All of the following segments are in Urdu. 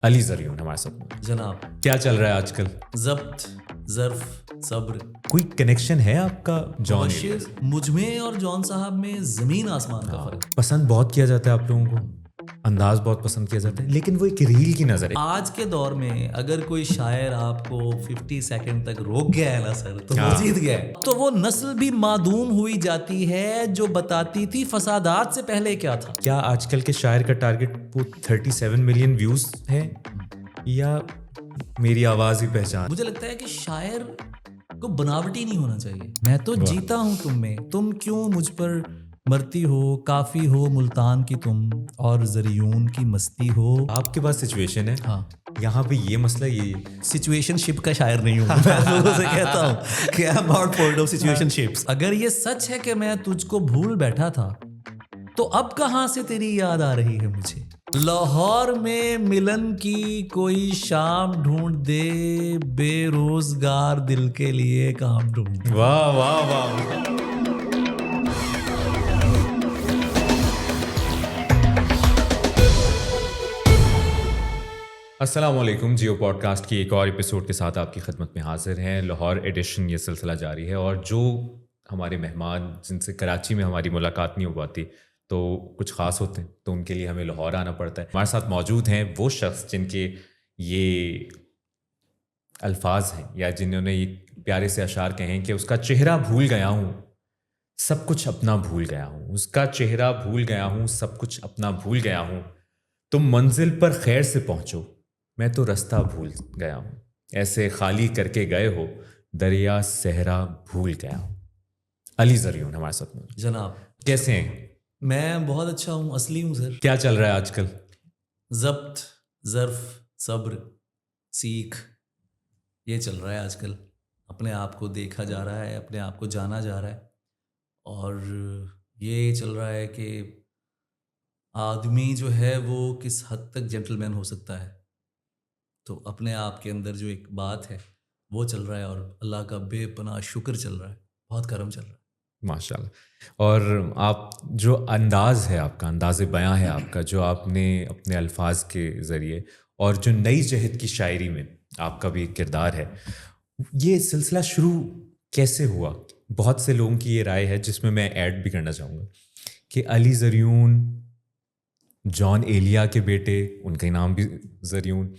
علی زریون ہمارے ساتھ. جناب کیا چل رہا ہے آج کل؟ ضبط ظرف صبر. کوئی کنیکشن ہے آپ کا جان ایلیا سے؟ مجھ میں اور جان صاحب میں زمین آسمان کا فرق. پسند بہت کیا جاتا ہے آپ لوگوں کو، انداز بہت پسند کیا جاتا ہے، لیکن وہ ایک ریل کی نظر ہے. آج کے دور میں اگر کوئی شاعر آپ کو 50 سیکنڈ تک روک گیا ہے نا سر تو وہ جیت گیا ہے. تو وہ نسل بھی معدوم ہوئی جاتی ہے جو بتاتی تھی فسادات سے پہلے کیا تھا. کیا آج کل کے شاعر کا ٹارگٹ وہ 37 ملین ویوز ہے یا میری آواز ہی پہچان؟ مجھے لگتا ہے کہ شاعر کو بناوٹی نہیں ہونا چاہیے. میں تو جیتا ہوں تم میں، تم کیوں مجھ پر مرتی ہو، کافی ہو ملتان کی تم اور زریون کی مستی ہو. آپ کے پاس سچویشن ہے. ہاں یہاں پہ یہ مسئلہ یہ سچویشن شپ کا شاعر نہیں ہوں میں لوگوں سے کہتا ہوں کہ I am not fond of situation ships. اگر یہ سچ ہے کہ میں تجھ کو بھول بیٹھا تھا تو اب کہاں سے تیری یاد آ رہی ہے مجھے. لاہور میں ملن کی کوئی شام ڈھونڈ دے، بے روزگار دل کے لیے کام ڈھونڈ دے. واہ واہ واہ. السلام علیکم. جیو پوڈ کاسٹ کی ایک اور ایپیسوڈ کے ساتھ آپ کی خدمت میں حاضر ہیں. لاہور ایڈیشن یہ سلسلہ جاری ہے اور جو ہمارے مہمان جن سے کراچی میں ہماری ملاقات نہیں ہو پاتی تو کچھ خاص ہوتے ہیں تو ان کے لیے ہمیں لاہور آنا پڑتا ہے. ہمارے ساتھ موجود ہیں وہ شخص جن کے یہ الفاظ ہیں یا جنہوں نے یہ پیارے سے اشعار کہیں کہ اس کا چہرہ بھول گیا ہوں سب کچھ اپنا بھول گیا ہوں. اس کا چہرہ بھول گیا ہوں سب کچھ اپنا بھول گیا ہوں. تم منزل پر خیر سے پہنچو میں تو رستہ بھول گیا ہوں. ایسے خالی کر کے گئے ہو دریا صحرا بھول گیا ہوں. علی زریون ہمارے ساتھ موجود. جناب کیسے ہیں؟ میں بہت اچھا ہوں، اصلی ہوں سر. کیا چل رہا ہے آج کل؟ ضبط ظرف صبر سیکھ یہ چل رہا ہے آج کل. اپنے آپ کو دیکھا جا رہا ہے، اپنے آپ کو جانا جا رہا ہے، اور یہ چل رہا ہے کہ آدمی جو ہے وہ کس حد تک جینٹل مین ہو سکتا ہے. تو اپنے آپ کے اندر جو ایک بات ہے وہ چل رہا ہے اور اللہ کا بے پناہ شکر چل رہا ہے. بہت کرم چل رہا ہے ماشاء اللہ. اور آپ جو انداز ہے آپ کا، انداز بیاں ہے آپ کا، جو آپ نے اپنے الفاظ کے ذریعے اور جو نئی جہت کی شاعری میں آپ کا بھی کردار ہے، یہ سلسلہ شروع کیسے ہوا؟ بہت سے لوگوں کی یہ رائے ہے جس میں ایڈ بھی کرنا چاہوں گا کہ علی زریون جان ایلیا کے بیٹے، ان کا نام بھی زریون،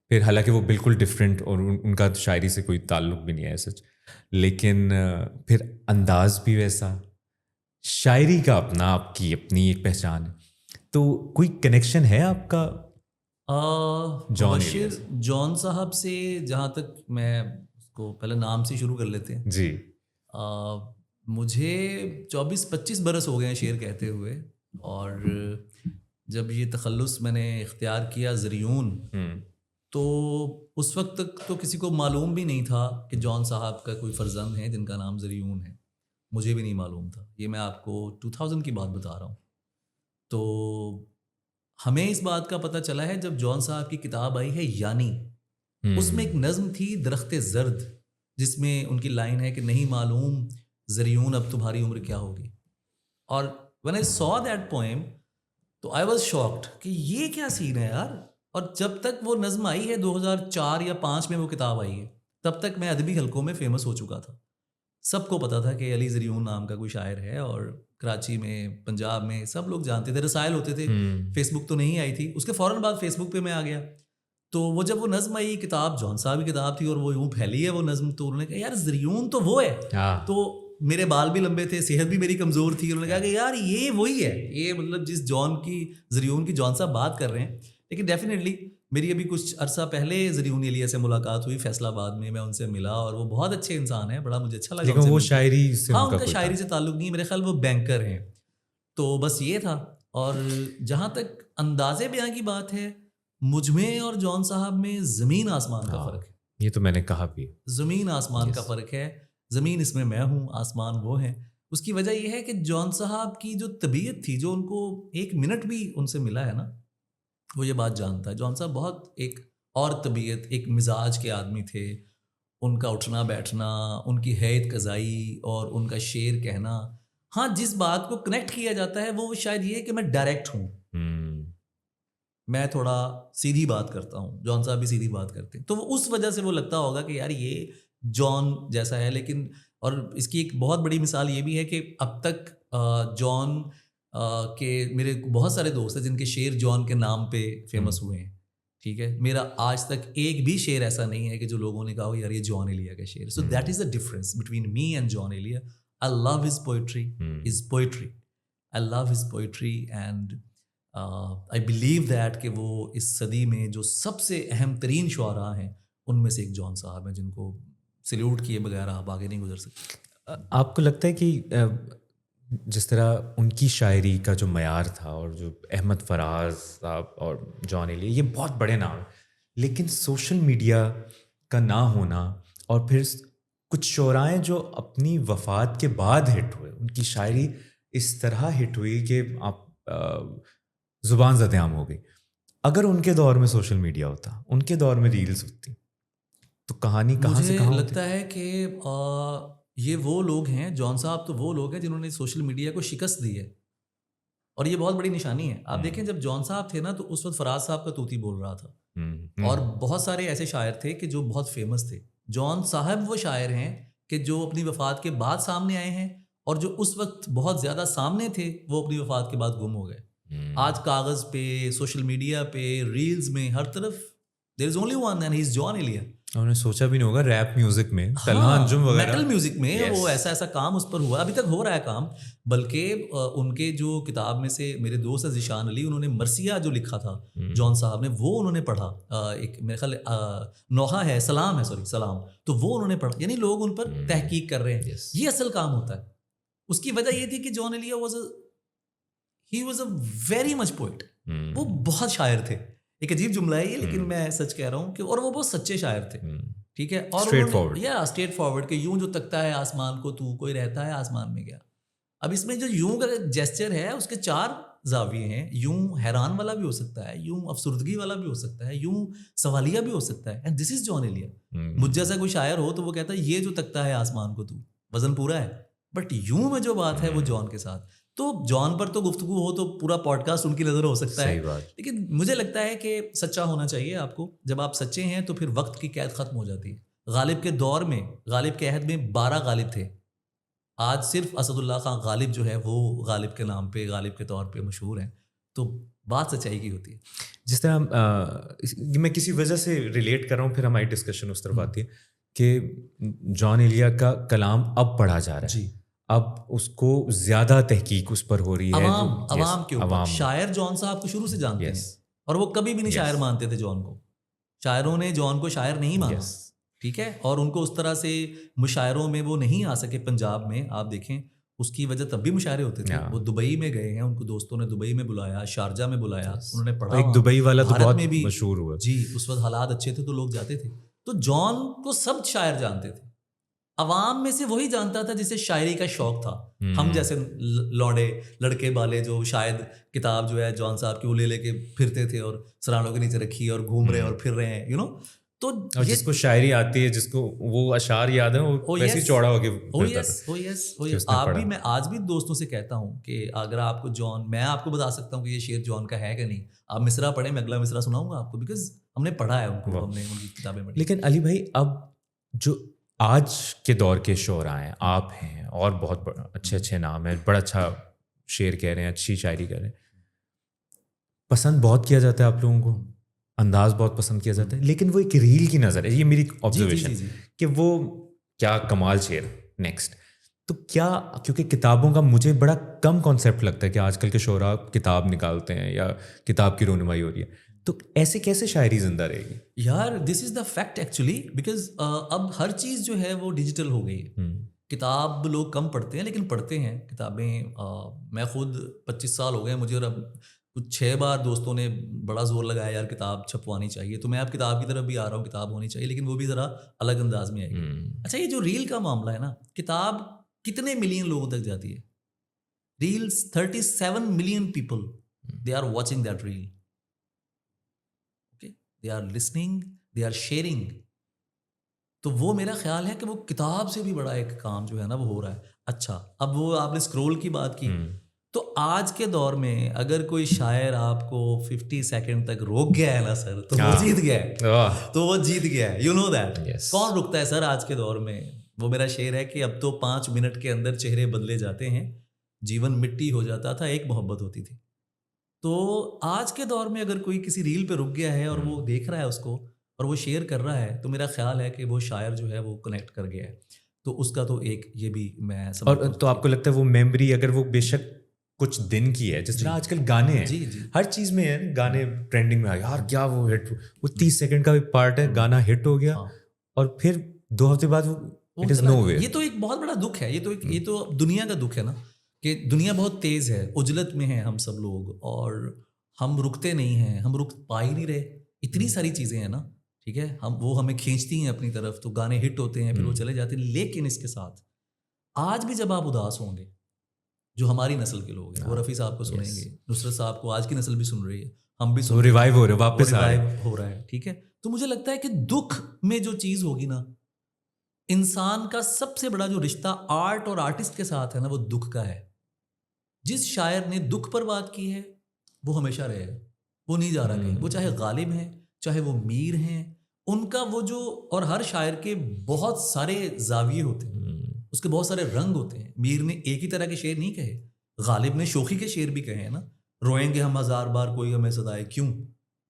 پھر حالانکہ وہ بالکل ڈفرینٹ اور ان کا شاعری سے کوئی تعلق بھی نہیں ہے سچ، لیکن پھر انداز بھی ویسا، شاعری کا اپنا آپ کی اپنی ایک پہچان ہے. تو کوئی کنیکشن ہے آپ کا بشیر جان صاحب سے؟ جہاں تک میں اس کو پہلے نام سے شروع کر لیتے ہیں. جی مجھے 24-25 برس ہو گئے ہیں شعر کہتے ہوئے، اور جب یہ تخلص میں نے اختیار کیا زریون تو اس وقت تک تو کسی کو معلوم بھی نہیں تھا کہ جان صاحب کا کوئی فرزند ہے جن کا نام زریون ہے. مجھے بھی نہیں معلوم تھا. یہ میں آپ کو 2000 کی بات بتا رہا ہوں. تو ہمیں اس بات کا پتہ چلا ہے جب جان صاحب کی کتاب آئی ہے یعنی، اس میں ایک نظم تھی درخت زرد جس میں ان کی لائن ہے کہ نہیں معلوم زریون اب تمہاری عمر کیا ہوگی. اور when I saw that poem تو I was shocked کہ یہ کیا سین ہے یار. اور جب تک وہ نظم آئی ہے 2004 یا 2005 میں وہ کتاب آئی ہے، تب تک میں ادبی حلقوں میں فیمس ہو چکا تھا. سب کو پتا تھا کہ علی زریون نام کا کوئی شاعر ہے، اور کراچی میں پنجاب میں سب لوگ جانتے تھے. رسائل ہوتے تھے، فیس بک تو نہیں آئی تھی. اس کے فوراً بعد فیس بک پہ میں آ گیا. تو وہ جب وہ نظم آئی، کتاب جان صاحب کی کتاب تھی اور وہ یوں پھیلی ہے وہ نظم، تو انہوں نے کہا یار زریون تو وہ ہے. تو میرے بال بھی لمبے تھے، صحت بھی میری کمزور تھی. انہوں نے کہا کہ یار یہ وہی ہے، یہ مطلب جس جان کی زریون کی جان صاحب بات کر رہے ہیں. لیکن ڈیفینیٹلی میری ابھی کچھ عرصہ پہلے زریون ایلیا سے ملاقات ہوئی فیصل آباد میں ان سے ملا، اور وہ بہت اچھے انسان ہیں، بڑا مجھے اچھا لگا. لیکن وہ شاعری سے ہاں ان کا شاعری سے تعلق نہیں ہے، میرے خیال وہ بینکر ہیں. تو بس یہ تھا. اور جہاں تک انداز بیاں کی بات ہے، مجھ میں اور جان صاحب میں زمین آسمان کا فرق ہے. یہ تو میں نے کہا بھی، زمین آسمان کا فرق ہے. زمین اس میں ہوں، آسمان وہ ہے. اس کی وجہ یہ ہے کہ جان صاحب کی جو طبیعت تھی، جو ان کو ایک منٹ بھی ان سے ملا ہے نا، وہ یہ بات جانتا ہے. جان صاحب بہت ایک اور طبیعت، ایک مزاج کے آدمی تھے. ان کا اٹھنا بیٹھنا، ان کی ہیئت قضائی اور ان کا شعر کہنا، ہاں جس بات کو کنیکٹ کیا جاتا ہے وہ شاید یہ ہے کہ میں ڈائریکٹ ہوں. میں تھوڑا سیدھی بات کرتا ہوں, جان صاحب بھی سیدھی بات کرتے ہیں, تو وہ اس وجہ سے وہ لگتا ہوگا کہ یار یہ جان جیسا ہے. لیکن اور اس کی ایک بہت بڑی مثال یہ بھی ہے کہ اب تک جان کے میرے بہت سارے دوست ہیں جن کے شعر جان کے نام پہ فیمس ہوئے ہیں, ٹھیک ہے. میرا آج تک ایک بھی شعر ایسا نہیں ہے کہ جو لوگوں نے کہا یار یہ جان ایلیا کا شعر. So that is the difference between me and Jaun Elia. I love his poetry, his poetry, I love his poetry, and I believe that کہ وہ اس صدی میں جو سب سے اہم ترین شعراء ہیں ان میں سے ایک جان صاحب ہیں, جن کو سلیوٹ کیے بغیر آپ آگے نہیں گزر سکتے. آپ کو لگتا ہے کہ جس طرح ان کی شاعری کا جو معیار تھا, اور جو احمد فراز صاحب اور جان ایلیا, یہ بہت بڑے نام ہیں, لیکن سوشل میڈیا کا نہ ہونا, اور پھر کچھ شعرائیں جو اپنی وفات کے بعد ہٹ ہوئے, ان کی شاعری اس طرح ہٹ ہوئی کہ آپ زبان زد عام ہو گئی. اگر ان کے دور میں سوشل میڈیا ہوتا, ان کے دور میں ریلز ہوتی, تو کہانی کہاں سے کہاں مجھے لگتا ہے کہ یہ وہ لوگ ہیں, جان صاحب تو وہ لوگ ہیں جنہوں نے سوشل میڈیا کو شکست دی ہے, اور یہ بہت بڑی نشانی ہے. آپ دیکھیں جب جان صاحب تھے نا, تو اس وقت فراز صاحب کا طوطی بول رہا تھا, اور بہت سارے ایسے شاعر تھے کہ جو بہت فیمس تھے. جان صاحب وہ شاعر ہیں کہ جو اپنی وفات کے بعد سامنے آئے ہیں, اور جو اس وقت بہت زیادہ سامنے تھے وہ اپنی وفات کے بعد گم ہو گئے. آج کاغذ پہ, سوشل میڈیا پہ, ریلز میں, ہر طرف there is only one and he is Jaun Elia. انہوں نے سوچا بھی نہیں ہوگا ریپ میوزک میں, طلحہ انجم وغیرہ, میٹل میوزک میں وہ ایسا کام اس پر ہوا, ابھی تک ہو رہا ہے کام. بلکہ ان کے جو کتاب میں سے میرے دوست ذیشان علی, انہوں نے مرثیہ جو لکھا تھا جان صاحب نے, وہ انہوں نے پڑھا. ایک میرے خیال نوحہ ہے, سلام ہے, سوری سلام, تو وہ انہوں نے پڑھا. یعنی لوگ ان پر تحقیق کر رہے ہیں. یہ اصل کام ہوتا ہے. اس کی وجہ یہ تھی کہ Jaun Elia he was a very much poet. وہ بہت شاعر تھے. ایک عجیب جملہ ہے یہ, لیکن میں سچ کہہ رہا ہوں کہ, اور وہ بہت سچے شاعر تھے, ٹھیک ہے. اور اسٹریٹ فارورڈ کہ یوں جو تکتا ہے آسمان کو تو, کوئی رہتا ہے آسمان میں گیا. اب اس میں جو یوں کا جیسچر ہے, اس کے 4 زاویے ہیں. یوں حیران والا بھی ہو سکتا ہے, یوں افسردگی والا بھی ہو سکتا ہے, یوں سوالیہ بھی ہو سکتا ہے. اینڈ دس از جان ایلیا. مجھ جیسا کوئی شاعر ہو تو وہ کہتا ہے یہ جو تکتا ہے آسمان کو تو, وزن پورا ہے. بٹ یوں میں جو بات ہے وہ جان کے ساتھ. تو جان پر تو گفتگو ہو تو پورا پوڈ کاسٹ ان کی نظر ہو سکتا ہے, لیکن مجھے لگتا ہے کہ سچا ہونا چاہیے آپ کو. جب آپ سچے ہیں تو پھر وقت کی قید ختم ہو جاتی ہے. غالب کے دور میں, غالب کے عہد میں 12 غالب تھے. آج صرف اسد اللہ خان غالب جو ہے وہ غالب کے نام پہ, غالب کے طور پہ مشہور ہیں. تو بات سچائی کی ہوتی ہے. جس طرح میں کسی وجہ سے ریلیٹ کر رہا ہوں, پھر ہماری ڈسکشن اس طرف آتی ہے کہ جان ایلیا کا کلام اب پڑھا جا رہا ہے. جی, اب اس کو زیادہ تحقیق اس پر ہو رہی ہے. عوام کے اوپر. شاعر جان صاحب کو شروع سے جانتے ہیں, اور وہ کبھی بھی نہیں شاعر مانتے تھے جان کو. شاعروں نے جان کو شاعر نہیں مانا, ٹھیک ہے. اور ان کو اس طرح سے مشاعروں میں وہ نہیں آ سکے. پنجاب میں آپ دیکھیں, اس کی وجہ تب بھی مشاعرے ہوتے تھے. وہ دبئی میں گئے ہیں, ان کو دوستوں نے دبئی میں بلایا, شارجہ میں بلایا, انہوں نے پڑھا. ایک دبئی والا تو بہت مشہور ہوا. جی, اس وقت حالات اچھے تھے تو لوگ جاتے تھے. تو جان کو سب شاعر جانتے تھے. عوام میں سے وہی جانتا تھا جسے شاعری کا شوق تھا. ہم جیسے لوڑے لڑکے بالے جو شاید کتاب جو ہے جان صاحب کی وہ لے کے پھرتے تھے, اور سرانوں کے نیچے رکھی اور گھوم رہے اور پھر رہے ہیں, یو نو. تو جس کو شاعری آتی ہے, جس کو وہ اشعار یاد ہیں, وہ ویسے ہی چوڑا ہو کے. آپ بھی, میں آج بھی دوستوں سے کہتا ہوں کہ اگر آپ کو جان, میں آپ کو بتا سکتا ہوں کہ یہ شعر جان کا ہے کہ نہیں, آپ مصرع پڑھیں, میں اگلا مصرع سناؤں گا آپ کو, بیکاز ہم نے پڑھا ہے ان کو, ہم نے ان کی کتابیں پڑھی. لیکن علی بھائی, اب جو آج کے دور کے شعراء ہیں, آپ ہیں, اور بہت اچھے اچھے نام ہیں, بڑا اچھا شعر کہہ رہے ہیں, اچھی شاعری کہہ رہے ہیں, پسند بہت کیا جاتا ہے آپ لوگوں کو, انداز بہت پسند کیا جاتا ہے, لیکن وہ ایک ریل کی نظر ہے, یہ میری آبزرویشن کہ وہ کیا کمال شعر نیکسٹ. تو کیا, کیونکہ کتابوں کا مجھے بڑا کم کانسیپٹ لگتا ہے کہ آج کل کے شعراء کتاب نکالتے ہیں یا کتاب کی رونمائی ہو رہی ہے, تو ایسے کیسے شاعری زندہ رہے گی؟ یار دس از دا فیکٹ ایکچولی, بیکاز اب ہر چیز جو ہے وہ ڈیجیٹل ہو گئی ہے. کتاب لوگ کم پڑھتے ہیں, لیکن پڑھتے ہیں کتابیں. میں خود 25 سال ہو گئے مجھے, اور اب کچھ 6 بار دوستوں نے بڑا زور لگایا یار کتاب چھپوانی چاہیے, تو میں اب کتاب کی طرف بھی آ رہا ہوں, کتاب ہونی چاہیے, لیکن وہ بھی ذرا الگ انداز میں آئے گی. اچھا, یہ جو ریل کا معاملہ ہے نا, کتاب کتنے ملین لوگوں تک جاتی ہے؟ Reels 37 million people they are watching that reel, they are listening, they are sharing. تو وہ میرا خیال ہے کہ وہ کتاب سے بھی بڑا ایک کام جو ہے نا وہ ہو رہا ہے. اچھا, اب وہ آپ نے اسکرول کی بات کی, تو آج کے دور میں اگر کوئی شاعر آپ کو 50 سیکنڈ تک روک گیا ہے نا سر, تو وہ جیت گیا ہے, تو وہ جیت گیا ہے. You know that. کون رکتا ہے سر آج کے دور میں؟ وہ میرا شعر ہے کہ اب تو 5 منٹ کے اندر چہرے بدلے جاتے ہیں, جیون مٹی ہو جاتا تھا, ایک محبت ہوتی تھی. تو آج کے دور میں اگر کوئی کسی ریل پہ رک گیا ہے اور وہ دیکھ رہا ہے اس کو اور وہ شیئر کر رہا ہے, تو میرا خیال ہے کہ وہ شاعر جو ہے وہ کنیکٹ کر گیا ہے. تو اس کا تو ایک یہ بھی میں اور تو آپ کو لگتا ہے وہ میموری اگر وہ بے شک کچھ دن کی ہے, جس طرح آج کل گانے ہیں ہر چیز میں ہے, گانے ٹرینڈنگ میں آ گیا, یار کیا وہ ہٹ, وہ 30 سیکنڈ کا بھی پارٹ ہے, گانا ہٹ ہو گیا اور پھر 2 ہفتے بعد وہ اٹ از نو ویئر. یہ تو ایک بہت بڑا دکھ ہے, یہ تو دنیا کا دکھ ہے نا, کہ دنیا بہت تیز ہے, عجلت میں ہیں ہم سب لوگ, اور ہم رکتے نہیں ہیں, ہم رک پا ہی نہیں رہے. اتنی ساری چیزیں ہیں نا, ٹھیک ہے, وہ ہمیں کھینچتی ہیں اپنی طرف, تو گانے ہٹ ہوتے ہیں, پھر وہ چلے جاتے ہیں. لیکن اس کے ساتھ آج بھی جب آپ اداس ہوں گے, جو ہماری نسل کے لوگ ہیں, وہ رفیع صاحب کو سنیں گے, نصرت صاحب کو آج کی نسل بھی سن رہی ہے, ہم بھی سن ریوائیو ہو رہے, واپس ہو رہا ہے, ٹھیک ہے. تو مجھے لگتا ہے کہ دکھ میں جو چیز ہوگی نا, انسان کا سب سے بڑا جو رشتہ آرٹ اور آرٹسٹ کے ساتھ ہے نا, وہ دکھ کا ہے. جس شاعر نے دکھ پر بات کی ہے وہ ہمیشہ رہے گا, وہ نہیں جا رہا کہیں, وہ چاہے غالب ہیں چاہے وہ میر ہیں, ان کا وہ جو, اور ہر شاعر کے بہت سارے زاویے ہوتے ہیں, اس کے بہت سارے رنگ ہوتے ہیں. میر نے ایک ہی طرح کے شعر نہیں کہے, غالب نے شوخی کے شعر بھی کہے ہیں نا, روئیں گے ہم 1000 بار کوئی ہمیں صدائے کیوں,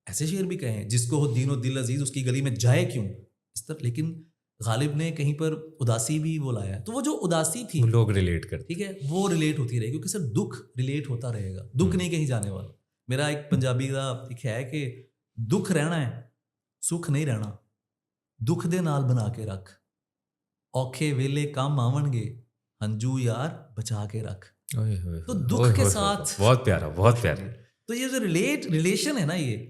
ایسے شعر بھی کہے ہیں. جس کو ہو دین و دل عزیز اس کی گلی میں جائے کیوں, اس طرح. لیکن غالب نے کہیں پر اداسی بھی وہ لایا, تو وہ جو اداسی تھی لوگ ریلیٹ کرتے, ٹھیک ہے, وہ ریلیٹ ہوتی رہے گی, کیونکہ سر دکھ ریلیٹ ہوتا رہے گا, دکھ نہیں کہیں جانے والا. میرا ایک پنجابی کا ایک ہے کہ دکھ رہنا ہے, سکھ نہیں رہنا, دکھ دے نال بنا کے رکھ, اوکھے ویلے کام آون گے, ہنجو یار بچا کے رکھ. تو دکھ کے ساتھ بہت پیارا, بہت پیارا. تو یہ جو ریلیشن ہے نا, یہ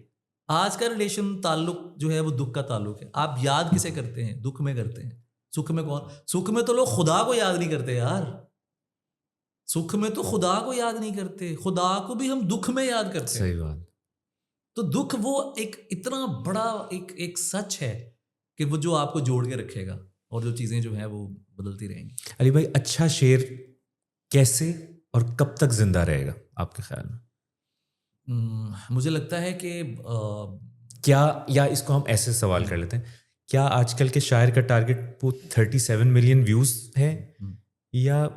آج کا ریلیشن تعلق جو ہے وہ دکھ کا تعلق ہے. آپ یاد کسے کرتے ہیں؟ دکھ میں کرتے ہیں. سکھ میں کون؟ سکھ میں تو لوگ خدا کو یاد نہیں کرتے یار, سکھ میں تو خدا کو یاد نہیں کرتے, خدا کو بھی ہم دکھ میں یاد کرتے ہیں. صحیح بات. تو دکھ وہ ایک اتنا بڑا ایک سچ ہے کہ وہ جو آپ کو جوڑ کے رکھے گا, اور جو چیزیں جو ہیں وہ بدلتی رہیں گی. علی بھائی, اچھا شعر کیسے اور کب تک زندہ رہے گا آپ کے خیال میں؟ مجھے لگتا ہے کہ کیا, یا اس کو ہم ایسے سوال کر لیتے ہیں, کیا آج کل کے شاعر کا ٹارگٹ وہ 37 ملین ویوز ہے, یا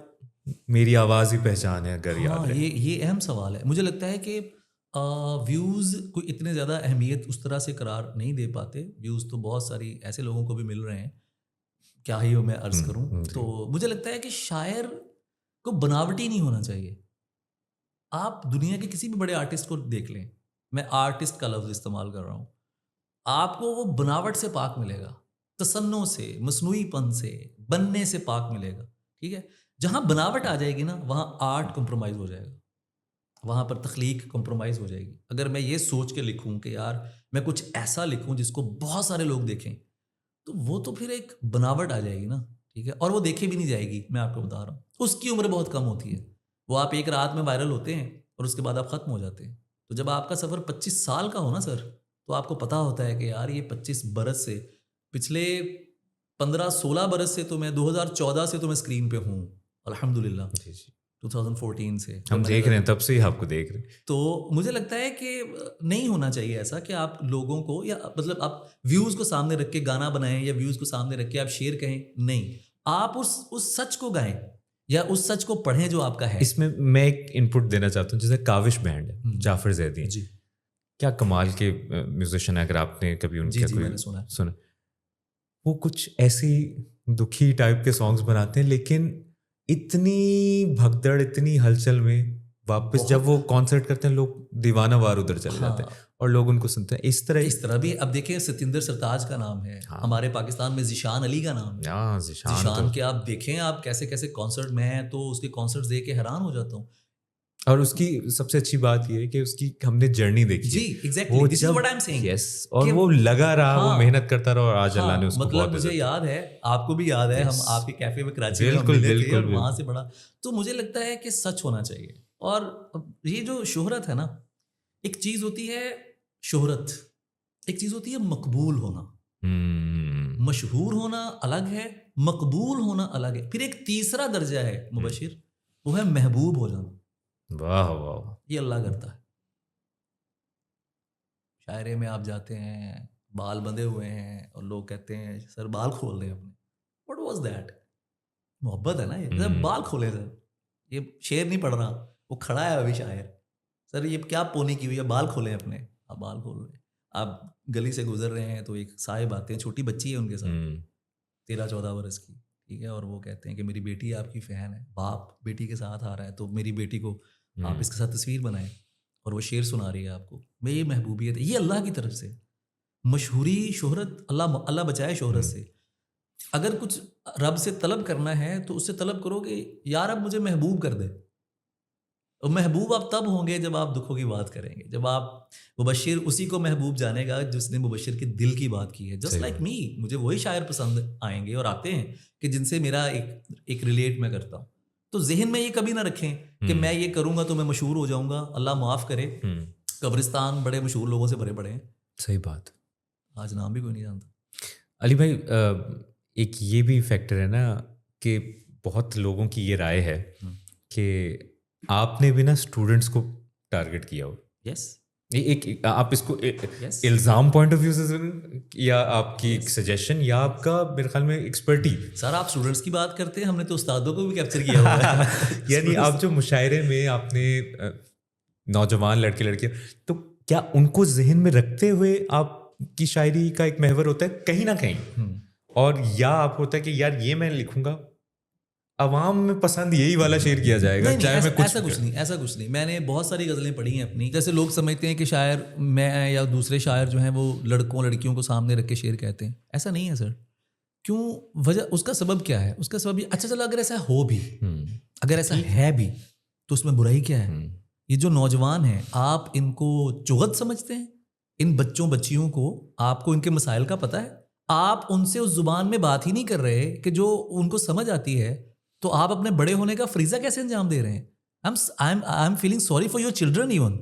میری آواز ہی پہچان ہے اگر یاد رہے؟ یہ اہم سوال ہے. مجھے لگتا ہے کہ ویوز کوئی اتنے زیادہ اہمیت اس طرح سے قرار نہیں دے پاتے. ویوز تو بہت ساری ایسے لوگوں کو بھی مل رہے ہیں, کیا ہی میں عرض کروں. تو مجھے لگتا ہے کہ شاعر کو بناوٹی نہیں ہونا چاہیے. آپ دنیا کے کسی بھی بڑے آرٹسٹ کو دیکھ لیں, میں آرٹسٹ کا لفظ استعمال کر رہا ہوں, آپ کو وہ بناوٹ سے پاک ملے گا, تصنع سے, مصنوعی پن سے, بننے سے پاک ملے گا. ٹھیک ہے, جہاں بناوٹ آ جائے گی نا, وہاں آرٹ کمپرومائز ہو جائے گا, وہاں پر تخلیق کمپرومائز ہو جائے گی. اگر میں یہ سوچ کے لکھوں کہ یار میں کچھ ایسا لکھوں جس کو بہت سارے لوگ دیکھیں, تو وہ تو پھر ایک بناوٹ آ جائے گی نا. ٹھیک ہے, اور وہ دیکھی بھی نہیں جائے گی. میں آپ کو بتا رہا ہوں, اس کی عمر بہت کم ہوتی ہے. وہ آپ ایک رات میں وائرل ہوتے ہیں اور اس کے بعد آپ ختم ہو جاتے ہیں. تو جب آپ کا سفر 25 سال کا ہو نا سر, تو آپ کو پتہ ہوتا ہے کہ یار یہ 25 برس سے, پچھلے 15-16 برس سے, تو میں 2014 سے تو میں اسکرین پہ ہوں الحمدللہ, 2014 سے ہم دیکھ رہے ہیں, تب سے ہی آپ کو دیکھ رہے ہیں. تو مجھے لگتا ہے کہ نہیں ہونا چاہیے ایسا کہ آپ لوگوں کو, یا مطلب آپ ویوز کو سامنے رکھ کے گانا بنائیں, یا ویوز کو سامنے رکھ کے آپ شعر کہیں. نہیں, آپ اس سچ کو گائیں یا اس سچ کو پڑھیں جو آپ کا ہے. اس میں ایک ان پٹ دینا چاہتا ہوں, جیسے کاوش بینڈ ہے, جعفر زیدی, جی کیا کمال کے میوزیشین ہے. اگر آپ نے کبھی ان کا کوئی سنا, وہ کچھ ایسی دکھی ٹائپ کے سانگس بناتے ہیں, لیکن اتنی بھگدڑ, اتنی ہلچل میں واپس جب وہ کانسرٹ کرتے ہیں, لوگ دیوانہ وار ادھر چلے جاتے ہیں اور لوگ ان کو سنتے ہیں. اس طرح بھی اب دیکھیں, ستیندر سرتاج کا نام ہے, ہمارے پاکستان میں ذیشان علی کا نام ہے. ذیشان کے آپ دیکھیں, آپ کیسے کیسے کانسرٹ میں ہیں, تو اس کے کانسرٹ دیکھ کے حیران ہو جاتا ہوں. اور اس کی سب سے اچھی بات یہ ہے کہ اس کی ہم نے جرنی دیکھی. جی exactly, this is what I am saying. Yes, اور وہ لگا رہا, وہ محنت کرتا رہا, اور آج اللہ نے اس کو مطلب مجھے یاد ہے, آپ کو بھی یاد ہے, ہم آپ کے کیفے میں کراچی میں ملے تھے, اور وہاں سے بڑا. تو مجھے لگتا ہے کہ سچ ہونا چاہیے. اور یہ جو شہرت ہے نا, ایک چیز ہوتی ہے شہرت, ایک چیز ہوتی ہے مقبول ہونا. مشہور ہونا الگ ہے, مقبول ہونا الگ ہے. پھر ایک تیسرا درجہ ہے مبشر, وہ ہے محبوب ہو جانا. واہ واہ. یہ اللہ کرتا ہے. شاعری میں آپ جاتے ہیں بال بندھے ہوئے ہیں اور لوگ کہتے ہیں سر بال کھول دیں اپنے. What was that? محبت ہے نا یہ. سر بال کھولیں سر. یہ شعر نہیں پڑھ رہا, وہ کھڑا ہے ابھی شاعر. سر یہ کیا پونی کی ہوئی ہے, بال کھولیں اپنے. آپ بال کھول رہے ہیں, آپ گلی سے گزر رہے ہیں تو ایک صاحب آتے ہیں, چھوٹی بچی ہے ان کے ساتھ 13-14 برس کی, ٹھیک ہے, اور وہ کہتے ہیں کہ میری بیٹی آپ کی فین ہے. باپ بیٹی کے ساتھ آ رہا ہے تو میری بیٹی کو آپ اس کے ساتھ تصویر بنائیں, اور وہ شعر سنا رہی ہے آپ کو. میں یہ محبوبیت ہے, یہ اللہ کی طرف سے مشہوری, شہرت. اللہ بچائے شہرت سے. اگر کچھ رب سے طلب کرنا ہے تو اس سے طلب کرو کہ یا رب مجھے محبوب کر دے. اور محبوب آپ تب ہوں گے جب آپ دکھوں کی بات کریں گے, جب آپ مبشر اسی کو محبوب جانے گا جس نے مبشر کے دل کی بات کی ہے. جسٹ لائک می, مجھے وہی شاعر پسند آئیں گے اور آتے ہیں کہ جن سے میرا ایک ریلیٹ میں کرتا ہوں. تو ذہن میں یہ کبھی نہ رکھیں کہ میں یہ کروں گا تو میں مشہور ہو جاؤں گا. اللہ معاف کرے, قبرستان بڑے مشہور لوگوں سے بھرے پڑے ہیں. صحیح بات. آج نام بھی کوئی نہیں جانتا. علی بھائی, ایک یہ بھی فیکٹر ہے نا کہ بہت لوگوں کی یہ رائے ہے کہ آپ نے بھی نا اسٹوڈنٹس کو ٹارگٹ کیا ہو. یس, ایک آپ اس کو الزام پوائنٹ آف ویو سے, یا آپ کی ایک سجیشن, یا آپ کا میرے خیال میں ایکسپرٹی. سر آپ اسٹوڈنٹس کی بات کرتے ہیں, ہم نے تو استادوں کو بھی کیپچر کیا ہوا ہے. یعنی آپ جو مشاعرے میں آپ نے نوجوان لڑکے لڑکیاں, تو کیا ان کو ذہن میں رکھتے ہوئے آپ کی شاعری کا ایک محور ہوتا ہے کہیں نہ کہیں, اور یا آپ ہوتا ہے کہ یار یہ میں لکھوں گا, عوام میں پسند یہی والا شعر کیا جائے گا, چاہے میں ایسا کچھ نہیں. میں نے بہت ساری غزلیں پڑھی ہیں اپنی. جیسے لوگ سمجھتے ہیں کہ شاعر میں یا دوسرے شاعر جو ہیں وہ لڑکوں لڑکیوں کو سامنے رکھ کے شعر کہتے ہیں. ایسا نہیں ہے سر. کیوں؟ وجہ اس کا سبب کیا ہے؟ اس کا سبب یہ, اچھا چلو اگر ایسا ہو بھی, اگر ایسا ہے بھی تو اس میں برائی کیا ہے؟ یہ جو نوجوان ہیں آپ ان کو چغت سمجھتے ہیں. ان بچوں بچیوں کو, آپ کو ان کے مسائل کا پتہ ہے, آپ ان سے اس زبان میں بات ہی نہیں کر رہے کہ جو ان کو سمجھ آتی ہے, تو آپ اپنے بڑے ہونے کا فریضہ کیسے انجام دے رہے ہیں؟ I am feeling sorry for your children. Even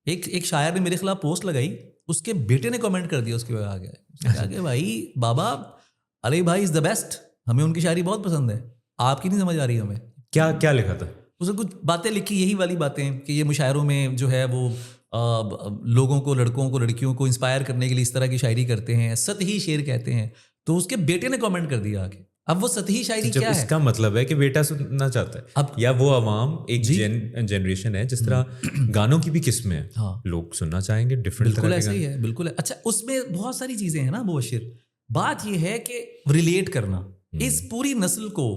ایک شاعر نے میرے خلاف پوسٹ لگائی, اس کے بیٹے نے کمنٹ کر دیا اس کے آگے, کہا کہ بھائی بابا علی بھائی از دا بیسٹ, ہمیں ان کی شاعری بہت پسند ہے, آپ کی نہیں سمجھ آ رہی ہمیں. کیا لکھا تھا اس نے؟ کچھ باتیں لکھی یہی والی باتیں کہ یہ مشاعروں میں جو ہے وہ لوگوں کو, لڑکوں کو لڑکیوں کو انسپائر کرنے کے لیے اس طرح کی شاعری کرتے ہیں, سطحی شعر کہتے ہیں. تو اس کے بیٹے نے کمنٹ کر دیا آگے. اب وہ سطحی شاعری کیا ہے؟ اس کا مطلب ہے کہ بیٹا سننا چاہتا ہے, اب یا وہ عوام ایک جنریشن ہے, جس طرح گانوں کی بھی قسمیں ہیں, لوگ سننا چاہیں گے ڈفرینٹ طرح کے. بالکل ایسا ہی ہے, بالکل. اچھا اس میں بہت ساری چیزیں ہیں نا مبشر. بات یہ ہے کہ ریلیٹ کرنا. اس پوری نسل کو,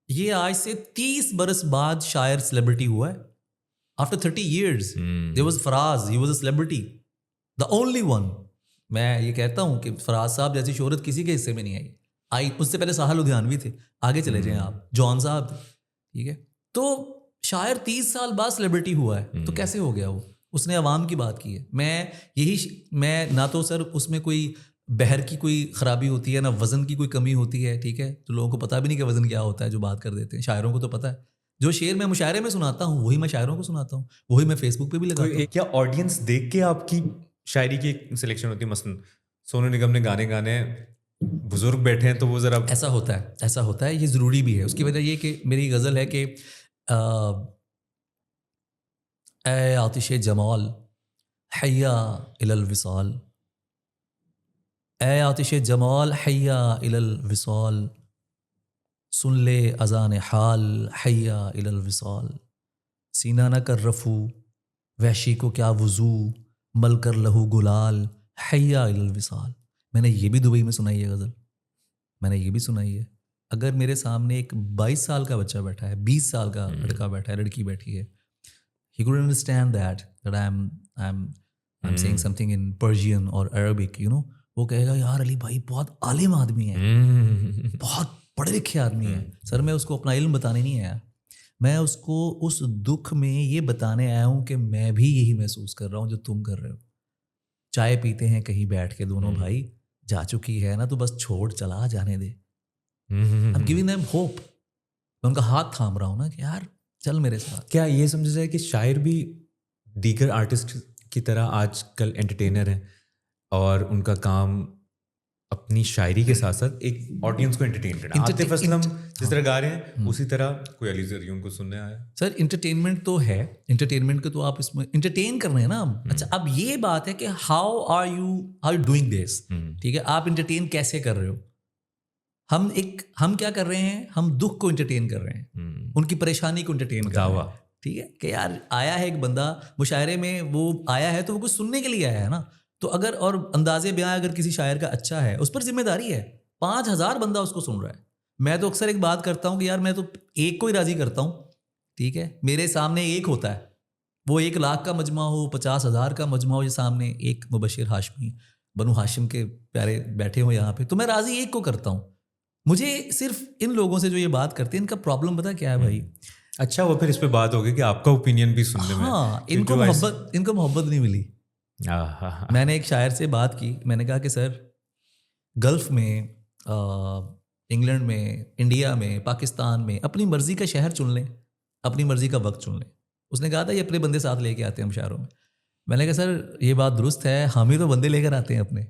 یہ آج سے 30 برس بعد شاعر سیلیبریٹی ہوا ہے. After 30 years, there was Faraz, he was a celebrity, the only one. میں یہ کہتا ہوں کہ فراز صاحب جیسی شہرت کسی کے حصے میں نہیں آئی. اس سے پہلے ساحل لدھیانوی تھے, آگے چلے جائیں آپ, جان صاحب تھے, ٹھیک ہے. تو شاعر 30 سال بعد سیلیبریٹی ہوا ہے, تو کیسے ہو گیا وہ؟ اس نے عوام کی بات کی ہے. میں نہ تو سر اس میں کوئی بحر کی کوئی خرابی ہوتی ہے, نہ وزن کی کوئی کمی ہوتی ہے, ٹھیک ہے. تو لوگوں کو پتہ بھی نہیں کہ وزن کیا ہوتا ہے جو بات کر دیتے ہیں. شاعروں کو تو پتہ ہے. جو شعر میں مشاعرے میں سناتا ہوں وہی میں شاعروں کو سناتا ہوں, وہی میں فیس بک پہ بھی لگاتا ہوں. کیا آڈینس دیکھ کے آپ کی شاعری کی سلیکشن ہوتی ہے؟ مثلا سونو نگم نے گانے بزرگ بیٹھے ہیں تو وہ ذرا ایسا ہوتا ہے. یہ ضروری بھی ہے. اس کی وجہ یہ کہ میری غزل ہے کہ اے آتش جمال حیا الی الوصال, اے آتش جمال حیا الی الوصال, سن لے اذان حال حیا الی الوصال, سینہ نہ کر رفو وحشی کو کیا وضو, مل کر لہو گلال حیا الی الوصال. میں نے یہ بھی دبئی میں سنائی ہے غزل, میں نے یہ بھی سنائی ہے. اگر میرے سامنے ایک 22 سال کا بچہ بیٹھا ہے, 20 سال کا لڑکا بیٹھا ہے, لڑکی بیٹھی ہے, he couldn't understand that I'm saying something in Persian or Arabic, you know, وہ کہے گا یار علی بھائی بہت عالم آدمی ہے, بہت پڑھے لکھے آدمی ہیں. سر میں اس کو اپنا علم بتانے نہیں آیا, میں اس کو اس دکھ میں یہ بتانے آیا ہوں کہ میں بھی یہی محسوس کر رہا ہوں جو تم کر رہے ہو. چائے پیتے ہیں کہیں بیٹھ کے دونوں بھائی, جا چکی ہے نا تو بس چھوڑ چلا جانے دے. I'm giving them hope. میں ان کا ہاتھ تھام رہا ہوں نا کہ یار چل میرے ساتھ. کیا یہ سمجھا جائے کہ شاعر بھی دیگر آرٹسٹ کی طرح آج کل انٹرٹینر ہیں اور ان کا کام اپنی شاعری کے ساتھ ساتھ ایک آڈینس کو انٹرٹین کرنا. عاطف اسلم جس طرح گا رہے ہیں اسی طرح کوئی علی زریون کو سننے آیا. سر انٹرٹینمنٹ تو ہے, انٹرٹینمنٹ کے تو آپ اس میں انٹرٹین کر رہے ہیں نا. اچھا اب یہ بات ہے کہ how are you doing this, ٹھیک ہے, آپ انٹرٹین کیسے کر رہے ہو. ہم کیا کر رہے ہیں, ہم دکھ کو انٹرٹین کر رہے ہیں, ان کی پریشانی کو انٹرٹین کر رہے ہیں, ٹھیک ہے, کہ یار آیا ہے ایک بندہ مشاعرے میں, وہ آیا ہے تو وہ کچھ سننے کے لیے آیا ہے نا. تو اگر اور انداز بیاں اگر کسی شاعر کا اچھا ہے, اس پر ذمہ داری ہے. 5000 بندہ اس کو سن رہا ہے. میں تو اکثر ایک بات کرتا ہوں کہ یار میں تو ایک کو ہی راضی کرتا ہوں, ٹھیک ہے, میرے سامنے ایک ہوتا ہے, وہ 1 لاکھ کا مجمع ہو, 50,000 کا مجمع ہو, یہ سامنے ایک مبشر ہاشمی بنو ہاشم کے پیارے بیٹھے ہوں یہاں پہ, تو میں راضی ایک کو کرتا ہوں. مجھے صرف ان لوگوں سے جو یہ بات کرتے ہیں, ان کا پرابلم پتہ کیا ہے بھائی. اچھا وہ پھر اس پہ بات ہوگی کہ آپ کا اوپینین بھی سننے میں. ہاں, ان کو محبت نہیں ملی. میں نے ایک شاعر سے بات کی, میں نے کہا کہ سر گلف میں, انگلینڈ میں, انڈیا میں, پاکستان میں اپنی مرضی کا شہر چن لیں, اپنی مرضی کا وقت چن لیں. اس نے کہا تھا یہ اپنے بندے ساتھ لے کے آتے ہیں ہم شہروں میں. میں نے کہا سر یہ بات درست ہے, ہم ہی تو بندے لے کر آتے ہیں اپنے,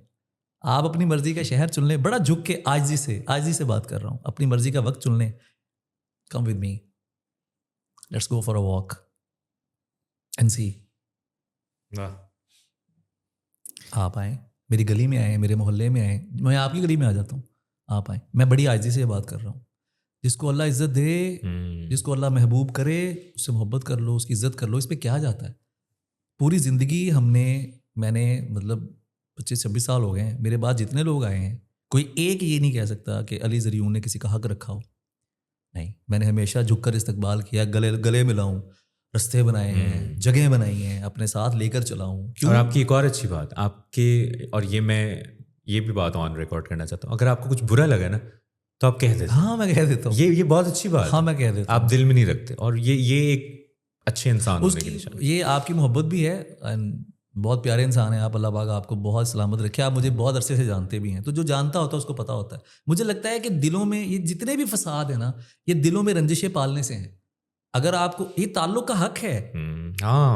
آپ اپنی مرضی کا شہر چن لیں. بڑا جھک کے عاجزی سے بات کر رہا ہوں, اپنی مرضی کا وقت چن لیں. Come with me, let's go for a walk and see. آپ آئیں, میری گلی میں آئیں, میرے محلے میں آئیں, میں آپ کی گلی میں آ جاتا ہوں, آپ آئیں. میں بڑی عاجزی سے بات کر رہا ہوں. جس کو اللہ عزت دے, جس کو اللہ محبوب کرے, اس سے محبت کر لو, اس کی عزت کر لو. اس پہ کیا جاتا ہے. پوری زندگی میں نے مطلب 25-26 سال ہو گئے ہیں, میرے بعد جتنے لوگ آئے ہیں, کوئی ایک یہ نہیں کہہ سکتا کہ علی زریون نے کسی کا حق رکھا ہو. نہیں, میں نے ہمیشہ جھک کر استقبال کیا, گلے ملاؤں, رستے بنائے ہیں, جگہیں بنائی ہیں, اپنے ساتھ لے کر چلا ہوں. اور آپ کی ایک اور اچھی بات آپ کے, اور یہ بھی بات آن ریکارڈ کرنا چاہتا ہوں, اگر آپ کو کچھ برا لگا نا تو آپ کہہ دیتے. ہاں میں کہہ دیتا ہوں, یہ بہت اچھی بات. ہاں میں کہہ دیتا ہوں, آپ دل میں نہیں رکھتے, اور یہ ایک اچھے انسان ہونے کی نشانی. یہ آپ کی محبت بھی ہے, بہت پیارے انسان ہیں آپ, اللہ پاک آپ کو بہت سلامت رکھے. آپ مجھے بہت عرصے سے جانتے بھی ہیں, تو جو جانتا ہوتا ہے اس کو پتہ ہوتا ہے. مجھے لگتا ہے کہ دلوں میں یہ جتنے بھی فساد ہیں نا, یہ دلوں میں رنجشیں پالنے سے ہیں. اگر آپ کو یہ تعلق کا حق ہے,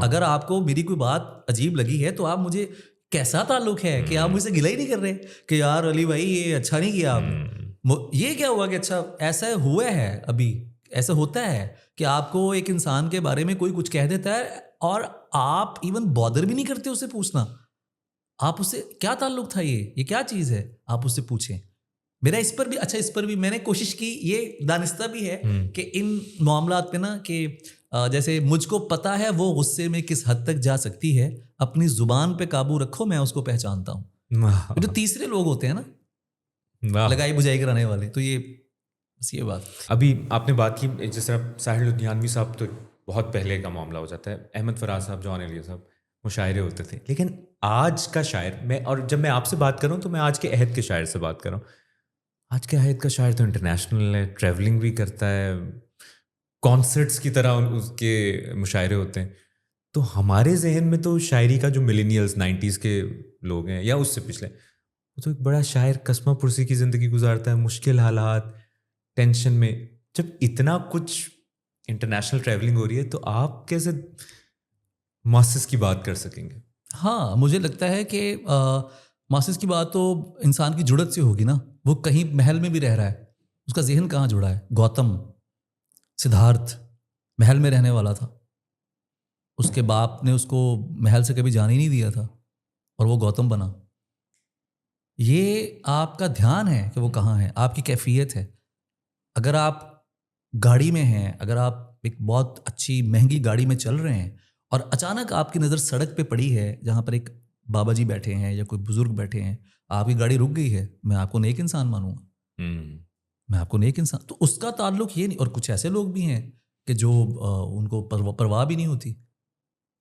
اگر آپ کو میری کوئی بات عجیب لگی ہے تو آپ مجھے, کیسا تعلق ہے کہ آپ مجھ سے گلہ ہی نہیں کر رہے کہ یار علی بھائی یہ اچھا نہیں کیا آپ نے. یہ کیا ہوا کہ اچھا ایسا ہوا ہے, ابھی ایسا ہوتا ہے کہ آپ کو ایک انسان کے بارے میں کوئی کچھ کہہ دیتا ہے اور آپ ایون بادر بھی نہیں کرتے اسے پوچھنا, آپ اس سے کیا تعلق تھا, یہ کیا چیز ہے, آپ اس سے پوچھیں. میرا اس پر بھی میں نے کوشش کی, یہ دانستہ بھی ہے کہ ان معاملات پہ نا, کہ جیسے مجھ کو پتا ہے وہ غصے میں کس حد تک جا سکتی ہے, اپنی زبان پہ قابو رکھو, میں اس کو پہچانتا ہوں. جو تیسرے لوگ ہوتے ہیں نا, لگائی بجائی کرانے والے, تو یہ بس یہ بات. ابھی آپ نے بات کی جس طرح ساحر لدھیانوی صاحب تو بہت پہلے کا معاملہ ہو جاتا ہے, احمد فراز صاحب, جوان علیہ صاحب, مشاعرے ہوتے تھے. لیکن آج کا شاعر, اور جب میں آپ سے بات کر رہا ہوں تو میں آج کے عہد کے شاعر سے بات کر رہا ہوں. آج کے عہد کا شاعر تو انٹرنیشنل ہے, ٹریولنگ بھی کرتا ہے, کانسرٹس کی طرح اس کے مشاعرے ہوتے ہیں. تو ہمارے ذہن میں تو شاعری کا جو ملینیلز 90s کے لوگ ہیں یا اس سے پچھلے, وہ تو ایک بڑا شاعر قسمہ پرسی کی زندگی گزارتا ہے, مشکل حالات, ٹینشن میں. جب اتنا کچھ انٹرنیشنل ٹریولنگ ہو رہی ہے تو آپ کیسے ماسس کی بات کر سکیں گے؟ ہاں مجھے لگتا ہے کہ ماسس کی بات تو انسان کی جڑت سے ہوگی نا. وہ کہیں محل میں بھی رہ رہا ہے, اس کا ذہن کہاں جڑا ہے. گوتم سدھارتھ محل میں رہنے والا تھا, اس کے باپ نے اس کو محل سے کبھی جانے ہی نہیں دیا تھا اور وہ گوتم بنا. یہ آپ کا دھیان ہے کہ وہ کہاں ہے, آپ کی کیفیت ہے. اگر آپ گاڑی میں ہیں, اگر آپ ایک بہت اچھی مہنگی گاڑی میں چل رہے ہیں اور اچانک آپ کی نظر سڑک پہ پڑی ہے جہاں پر ایک بابا جی بیٹھے ہیں یا کوئی بزرگ بیٹھے ہیں, آپ کی گاڑی رک گئی ہے, میں آپ کو نیک انسان مانوں گا, میں آپ کو نیک انسان. تو اس کا تعلق یہ نہیں. اور کچھ ایسے لوگ بھی ہیں کہ جو ان کو پرواہ بھی نہیں ہوتی,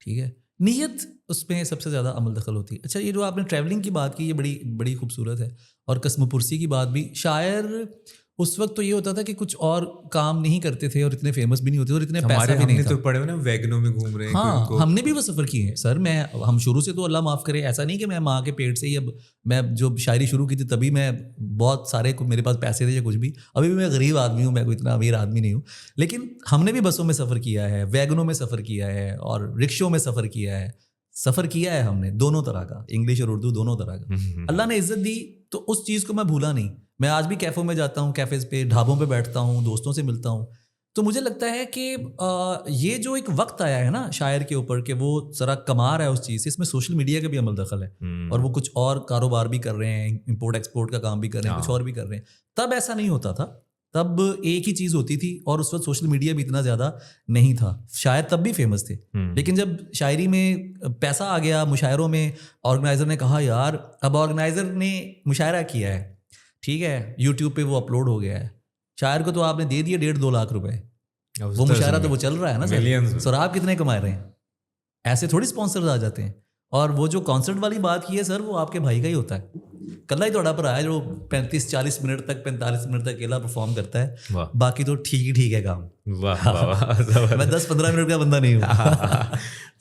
ٹھیک ہے, نیت اس میں سب سے زیادہ عمل دخل ہوتی ہے. اچھا یہ جو آپ نے ٹریولنگ کی بات کی, یہ بڑی بڑی خوبصورت ہے. اور قسم پرسی کی بات بھی, شاعر اس وقت تو یہ ہوتا تھا کہ کچھ اور کام نہیں کرتے تھے اور اتنے فیمس بھی نہیں ہوتے اور اتنے پیسہ بھی نہیں تھا. تو پڑے ہوئے نا ویگنوں میں گھوم رہے ہیں. ہاں ہم نے بھی وہ سفر کیے ہیں سر. ہم شروع سے تو اللہ معاف کرے, ایسا نہیں کہ میں ماں کے پیٹ سے ہی, اب میں جو شاعری شروع کی تھی تبھی میں بہت سارے میرے پاس پیسے تھے یا کچھ بھی, ابھی بھی میں غریب آدمی ہوں, میں کوئی اتنا امیر آدمی نہیں ہوں. لیکن ہم نے بھی بسوں میں سفر کیا ہے, ویگنوں میں سفر کیا ہے اور رکشوں میں سفر کیا ہے. ہم نے دونوں طرح کا, انگلش اور اردو دونوں طرح کا. اللہ نے عزت دی تو اس چیز کو میں بھولا نہیں. میں آج بھی کیفوں میں جاتا ہوں, کیفیز پہ, ڈھابوں پہ بیٹھتا ہوں, دوستوں سے ملتا ہوں. تو مجھے لگتا ہے کہ یہ جو ایک وقت آیا ہے نا شاعر کے اوپر کہ وہ ذرا کما رہا ہے اس چیز سے, اس میں سوشل میڈیا کا بھی عمل دخل ہے, اور وہ کچھ اور کاروبار بھی کر رہے ہیں, امپورٹ ایکسپورٹ کا کام بھی کر رہے ہیں, کچھ اور بھی کر رہے ہیں. تب ایسا نہیں ہوتا تھا, تب ایک ہی چیز ہوتی تھی, اور اس وقت سوشل میڈیا بھی اتنا زیادہ نہیں تھا. شاعر تب بھی فیمس تھے, لیکن جب شاعری میں پیسہ آ گیا, مشاعروں میں آرگنائزر نے کہا یار اب آرگنائزر نے مشاعرہ کیا ہے, ٹھیک ہے, یوٹیوب پہ وہ اپلوڈ ہو گیا ہے, شاعر کو تو آپ نے دے دیے 1.5-2 لاکھ روپے, وہ مشاعرہ تو وہ چل رہا ہے نا سر, سر آپ کتنے کما رہے ہیں, ایسے تھوڑی اسپانسرز آ جاتے ہیں. اور وہ جو کانسرٹ والی بات کی ہے سر, وہ آپ کے بھائی کا ہی ہوتا ہے. کل ہی تھوڑا پر آیا جو 35-40 منٹ تک 45 منٹ تک اکیلا پرفارم کرتا ہے, باقی تو ٹھیک ہے کام. میں 10-15 منٹ کا بندہ نہیں ہوں.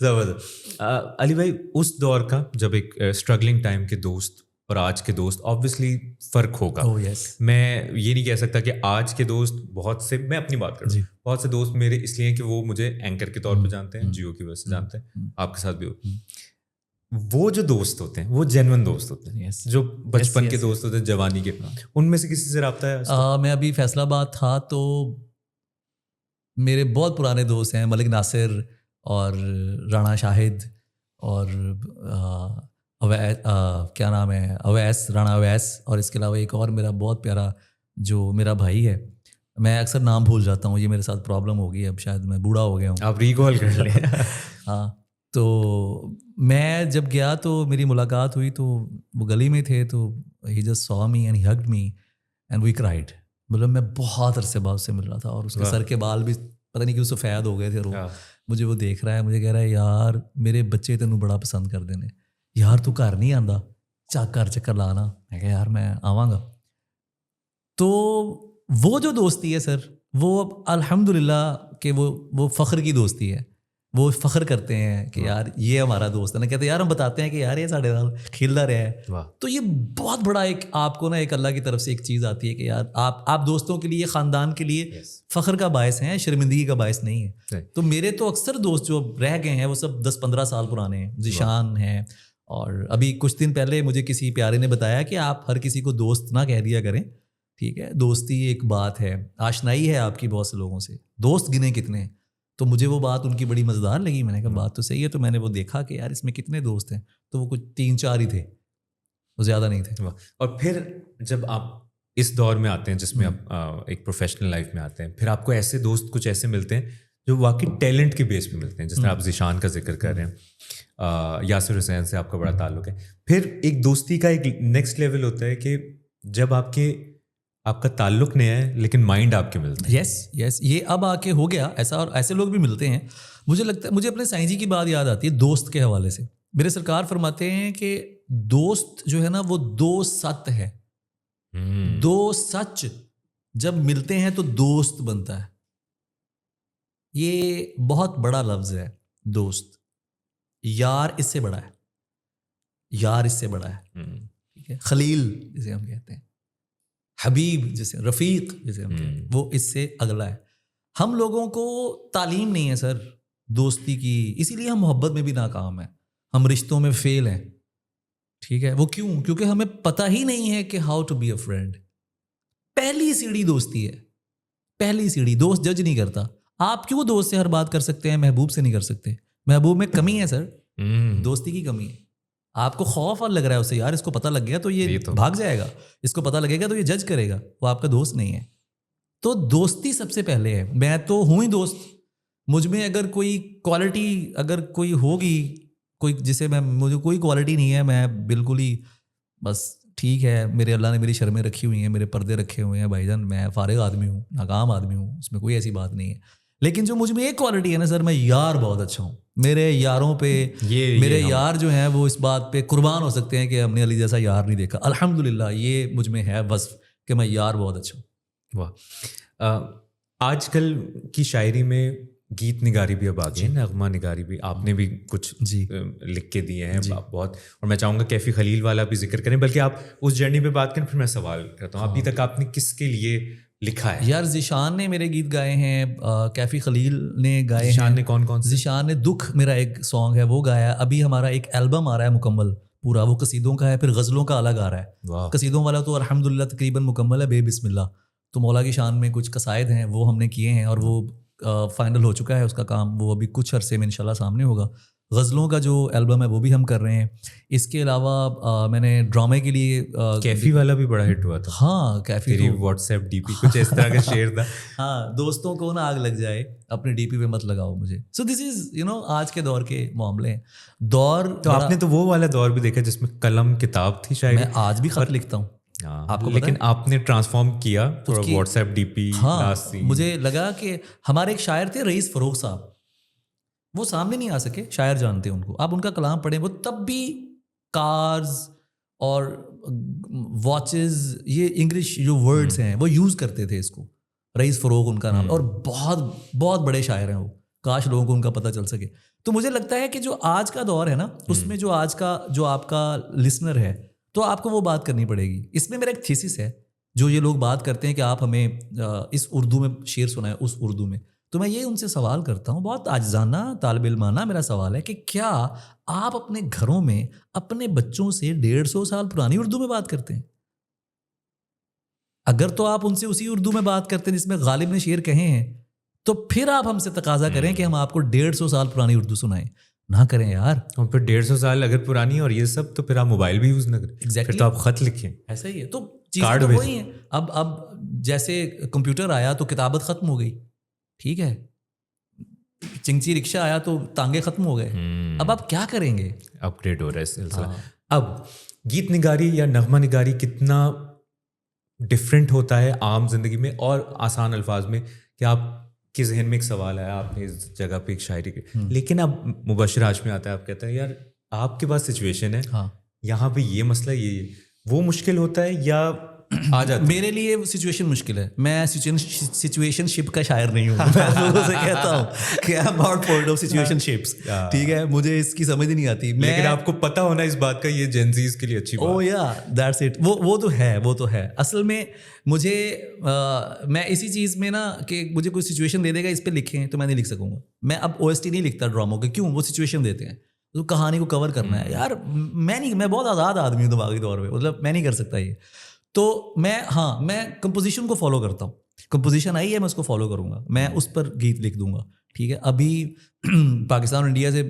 زبردست. علی بھائی, اس دور کا جب ایک اسٹرگلنگ ٹائم کے دوست اور آج کے دوست آبویسلی فرق ہوگا. میں یہ نہیں کہہ سکتا کہ آج کے دوست بہت سے, میں اپنی بات کروں, بہت سے دوست میرے اس لیے کہ وہ مجھے اینکر کے طور پہ جانتے ہیں, جیو کی وجہ سے جانتے ہیں, آپ کے ساتھ بھی ہوتے ہیں. وہ جو دوست ہوتے ہیں وہ جینون دوست ہوتے ہیں, جو بچپن کے دوست ہوتے ہیں, جوانی کے. ان میں سے کسی سے رابطہ ہے؟ میں ابھی فیصل آباد تھا تو میرے بہت پرانے دوست ہیں, ملک ناصر اور رانا شاہد اور کیا نام ہے, اویس, رانا اویس, اور اس کے علاوہ ایک اور میرا بہت پیارا جو میرا بھائی ہے, میں اکثر نام بھول جاتا ہوں, یہ میرے ساتھ پرابلم ہو گئی, اب شاید میں بوڑھا ہو گیا ہوں, آپ ریکال کر لیں. ہاں, تو میں جب گیا تو میری ملاقات ہوئی تو وہ گلی میں تھے, تو he just saw me and he hugged me and we cried. مطلب میں بہت عرصے بعد سے مل رہا تھا, اور اس کے سر کے بال بھی پتہ نہیں کیوں سفید ہو گئے تھے, اور مجھے وہ دیکھ رہا ہے, مجھے کہہ رہا ہے یار میرے بچے تینوں بڑا پسند کر دینے, یار تو گھر نہیں آندا, چکر لانا. میں کہا یار میں آواں گا. تو وہ جو دوستی ہے سر, وہ اب الحمدللہ کہ وہ فخر کی دوستی ہے, وہ فخر کرتے ہیں کہ یار یہ ہمارا دوست ہے نا, کہتے ہیں یار ہم بتاتے ہیں کہ یار یہ ساڑھے سال کھیلتا رہا ہے. تو یہ بہت بڑا ایک آپ کو نا ایک اللہ کی طرف سے ایک چیز آتی ہے کہ یار آپ دوستوں کے لیے, خاندان کے لیے فخر کا باعث ہیں, شرمندگی کا باعث نہیں ہے. تو میرے تو اکثر دوست جو رہ گئے ہیں وہ سب 10-15 سال پرانے ہیں. ذیشان ہیں, اور ابھی کچھ دن پہلے مجھے کسی پیارے نے بتایا کہ آپ ہر کسی کو دوست نہ کہہ دیا کریں, ٹھیک ہے, دوستی ایک بات ہے, آشنائی ہے آپ کی بہت سے لوگوں سے, دوست گنے کتنے. تو مجھے وہ بات ان کی بڑی مزیدار لگی, میں نے کہا بات تو صحیح ہے. تو میں نے وہ دیکھا کہ یار اس میں کتنے دوست ہیں, تو وہ کچھ 3-4 ہی تھے, وہ زیادہ نہیں تھے. اور پھر جب آپ اس دور میں آتے ہیں جس میں آپ ایک پروفیشنل لائف میں آتے ہیں, پھر آپ کو ایسے دوست کچھ ایسے ملتے ہیں جو واقعی ٹیلنٹ کے بیس پہ ملتے ہیں, جس طرح آپ ذیشان کا ذکر کر رہے ہیں, یاسر حسین سے آپ کا بڑا تعلق ہے. پھر ایک دوستی کا ایک نیکسٹ لیول ہوتا ہے کہ جب آپ کا تعلق نہیں ہے لیکن مائنڈ آپ کے ملتے ہیں. یس, یہ اب آ کے ہو گیا ایسا, اور ایسے لوگ بھی ملتے ہیں. مجھے لگتا ہے, مجھے اپنے سائیں جی کی بات یاد آتی ہے دوست کے حوالے سے. میرے سرکار فرماتے ہیں کہ دوست جو ہے نا وہ 2 ست ہے, 2 سچ جب ملتے ہیں تو دوست بنتا ہے. یہ بہت بڑا لفظ ہے دوست. یار اس سے بڑا ہے, یار اس سے بڑا ہے, ٹھیک ہے, خلیل جسے ہم کہتے ہیں, حبیب جسے, رفیق جسے ہم کہتے ہیں, وہ اس سے اگلا ہے. ہم لوگوں کو تعلیم نہیں ہے سر دوستی کی, اسی لیے ہم محبت میں بھی ناکام ہیں, ہم رشتوں میں فیل ہیں, ٹھیک ہے. وہ کیوں؟ کیونکہ ہمیں پتہ ہی نہیں ہے کہ how to be a friend. پہلی سیڑھی دوستی ہے, پہلی سیڑھی. دوست جج نہیں کرتا. آپ کیوں دوست سے ہر بات کر سکتے ہیں, محبوب سے نہیں کر سکتے؟ محبوب میں کمی ہے سر, دوستی کی کمی ہے. آپ کو خوف اور لگ رہا ہے اسے, یار اس کو پتہ لگ گیا تو یہ بھاگ جائے گا, اس کو پتہ لگے گا تو یہ جج کرے گا, وہ آپ کا دوست نہیں ہے. تو دوستی سب سے پہلے ہے. میں تو ہوں ہی دوست, مجھ میں اگر کوئی کوالٹی اگر کوئی ہوگی, کوئی جسے مجھے کوئی کوالٹی نہیں ہے, میں بالکل ہی بس ٹھیک ہے, میرے اللہ نے میری شرمیں رکھی ہوئی ہیں, میرے پردے رکھے ہوئے ہیں بھائی جان, میں فارغ آدمی ہوں, ناکام آدمی ہوں, اس میں کوئی ایسی بات نہیں ہے. لیکن جو مجھ میں ایک کوالٹی ہے نا سر, میں یار بہت اچھا ہوں. میرے یاروں پہ میرے یار جو ہیں وہ اس بات پہ قربان ہو سکتے ہیں کہ ہم نے علی جیسا یار نہیں دیکھا. الحمدللہ یہ مجھ میں ہے وصف کہ میں یار بہت اچھا ہوں. واہ. آج کل کی شاعری میں گیت نگاری بھی اب آ گئی ہے, نغمہ نگاری بھی, آپ نے بھی کچھ لکھ کے دیے ہیں بہت, اور میں چاہوں گا کیفی خلیل والا بھی ذکر کریں, بلکہ آپ اس جرنی پہ بات کریں, پھر میں سوال کرتا ہوں ابھی تک آپ نے کس کے لیے لکھا ہے؟ یار ذیشان نے میرے گیت گائے ہیں, کیفی خلیل نے گائے ہیں. ذیشان نے کون کون سے؟ ذیشان نے دکھ میرا ایک سانگ ہے وہ گایا. ابھی ہمارا ایک البم آ رہا ہے مکمل, پورا وہ قصیدوں کا ہے. پھر غزلوں کا الگ آ رہا ہے. قصیدوں والا تو الحمدللہ تقریباً مکمل ہے بے بسم اللہ. تو مولا کی شان میں کچھ قصائد ہیں وہ ہم نے کیے ہیں اور وہ فائنل ہو چکا ہے اس کا کام. وہ ابھی کچھ عرصے میں انشاءاللہ سامنے ہوگا. غزلوں کا جو البم ہے وہ بھی ہم کر رہے ہیں. اس کے علاوہ میں نے ڈرامے کے لیے کیفی والا بھی بڑا ہٹ ہوا تھا. ہاں کیفی تیری واٹس ایپ ڈی پی کچھ اس طرح کا شعر تھا. ہاں دوستوں کو نہ آگ لگ جائے اپنے ڈی پی پہ مت لگاؤ مجھے. سو دس از آج کے دور کے معاملے ہیں. دور تو آپ نے تو وہ والا دور بھی دیکھا جس میں قلم کتاب تھی شاید. میں آج بھی خط لکھتا ہوں آپ کو, لیکن آپ نے ٹرانسفارم کیا واٹس ایپ ڈی پی. ہاں مجھے لگا کہ ہمارے ایک شاعر تھے رئیس فروغ صاحب, وہ سامنے نہیں آ سکے, شاعر جانتے ہیں ان کو, آپ ان کا کلام پڑھیں. وہ تب بھی کارز اور واچز یہ انگلش جو ورڈز ہیں وہ یوز کرتے تھے اس کو. رئیس فروغ ان کا نام, اور بہت بہت بڑے شاعر ہیں وہ. کاش لوگوں کو ان کا پتہ چل سکے. تو مجھے لگتا ہے کہ جو آج کا دور ہے نا اس میں جو آج کا جو آپ کا لسنر ہے تو آپ کو وہ بات کرنی پڑے گی. اس میں میرا ایک تھیسس ہے, جو یہ لوگ بات کرتے ہیں کہ آپ ہمیں اس اردو میں شعر سنائیں اس اردو میں. تو میں یہ ان سے سوال کرتا ہوں, بہت عاجزانہ طالب علمانہ میرا سوال ہے کہ کیا آپ اپنے گھروں میں اپنے بچوں سے 150 سال پرانی اردو میں بات کرتے ہیں؟ اگر تو آپ ان سے اسی اردو میں بات کرتے ہیں جس میں غالب نے شعر کہے ہیں, تو پھر آپ ہم سے تقاضا کریں کہ ہم آپ کو 150 سال پرانی اردو سنائیں. نہ کریں یار. اور پھر 150 سال اگر پرانی ہے اور یہ سب, تو پھر آپ موبائل بھی یوز نہ کریں. ایگزیکٹلی, پھر تو آپ خط لکھیں. ایسا ہی ہے. تو چیزیں تو وہی ہیں. اب جیسے کمپیوٹر آیا تو کتابت ختم ہو گئی, ٹھیک ہے. چنگچی رکشہ آیا تو تانگے ختم ہو گئے. اب آپ کیا کریں گے؟ اپ گریڈ ہو رہا ہے سلسلہ. اب گیت نگاری یا نغمہ نگاری کتنا ڈفرینٹ ہوتا ہے عام زندگی میں اور آسان الفاظ میں, کہ آپ کے ذہن میں ایک سوال آیا, آپ نے اس جگہ پہ ایک شاعری کی, لیکن اب مبشر ہاشمی آتا ہے, آپ کہتے ہیں یار آپ کے پاس سچویشن ہے, یہاں پہ یہ مسئلہ, یہ وہ مشکل ہوتا ہے یا آ جاتا ہے؟ میرے لیے سچویشن مشکل ہے. میں سچویشن شپ کا شاعر نہیں ہوں. میں لوگوں سے کہتا ہوں کہ I am not poet of situation ships, ٹھیک ہے. مجھے اس کی سمجھ نہیں آتی. لیکن آپ کو پتہ ہونا اس بات کا, یہ جینزیز کے لیے اچھی بات. او یا دیٹس اٹ. وہ تو ہے, وہ تو ہے. اصل میں مجھے میں اسی چیز میں نا کہ مجھے کوئی سچویشن دے دے گا اس پہ لکھیں تو میں نہیں لکھ سکوں گا. میں اب او ایس ٹی نہیں لکھتا ڈراموں کے. کیوں؟ وہ سچویشن دیتے ہیں, تو کہانی کو کور کرنا ہے. یار میں بہت آزاد آدمی ہوں دماغی طور پہ, مطلب میں نہیں کر سکتا یہ. تو میں کمپوزیشن کو فالو کرتا ہوں. کمپوزیشن آئی ہے میں اس کو فالو کروں گا, میں اس پر گیت لکھ دوں گا, ٹھیک ہے. ابھی پاکستان اور انڈیا سے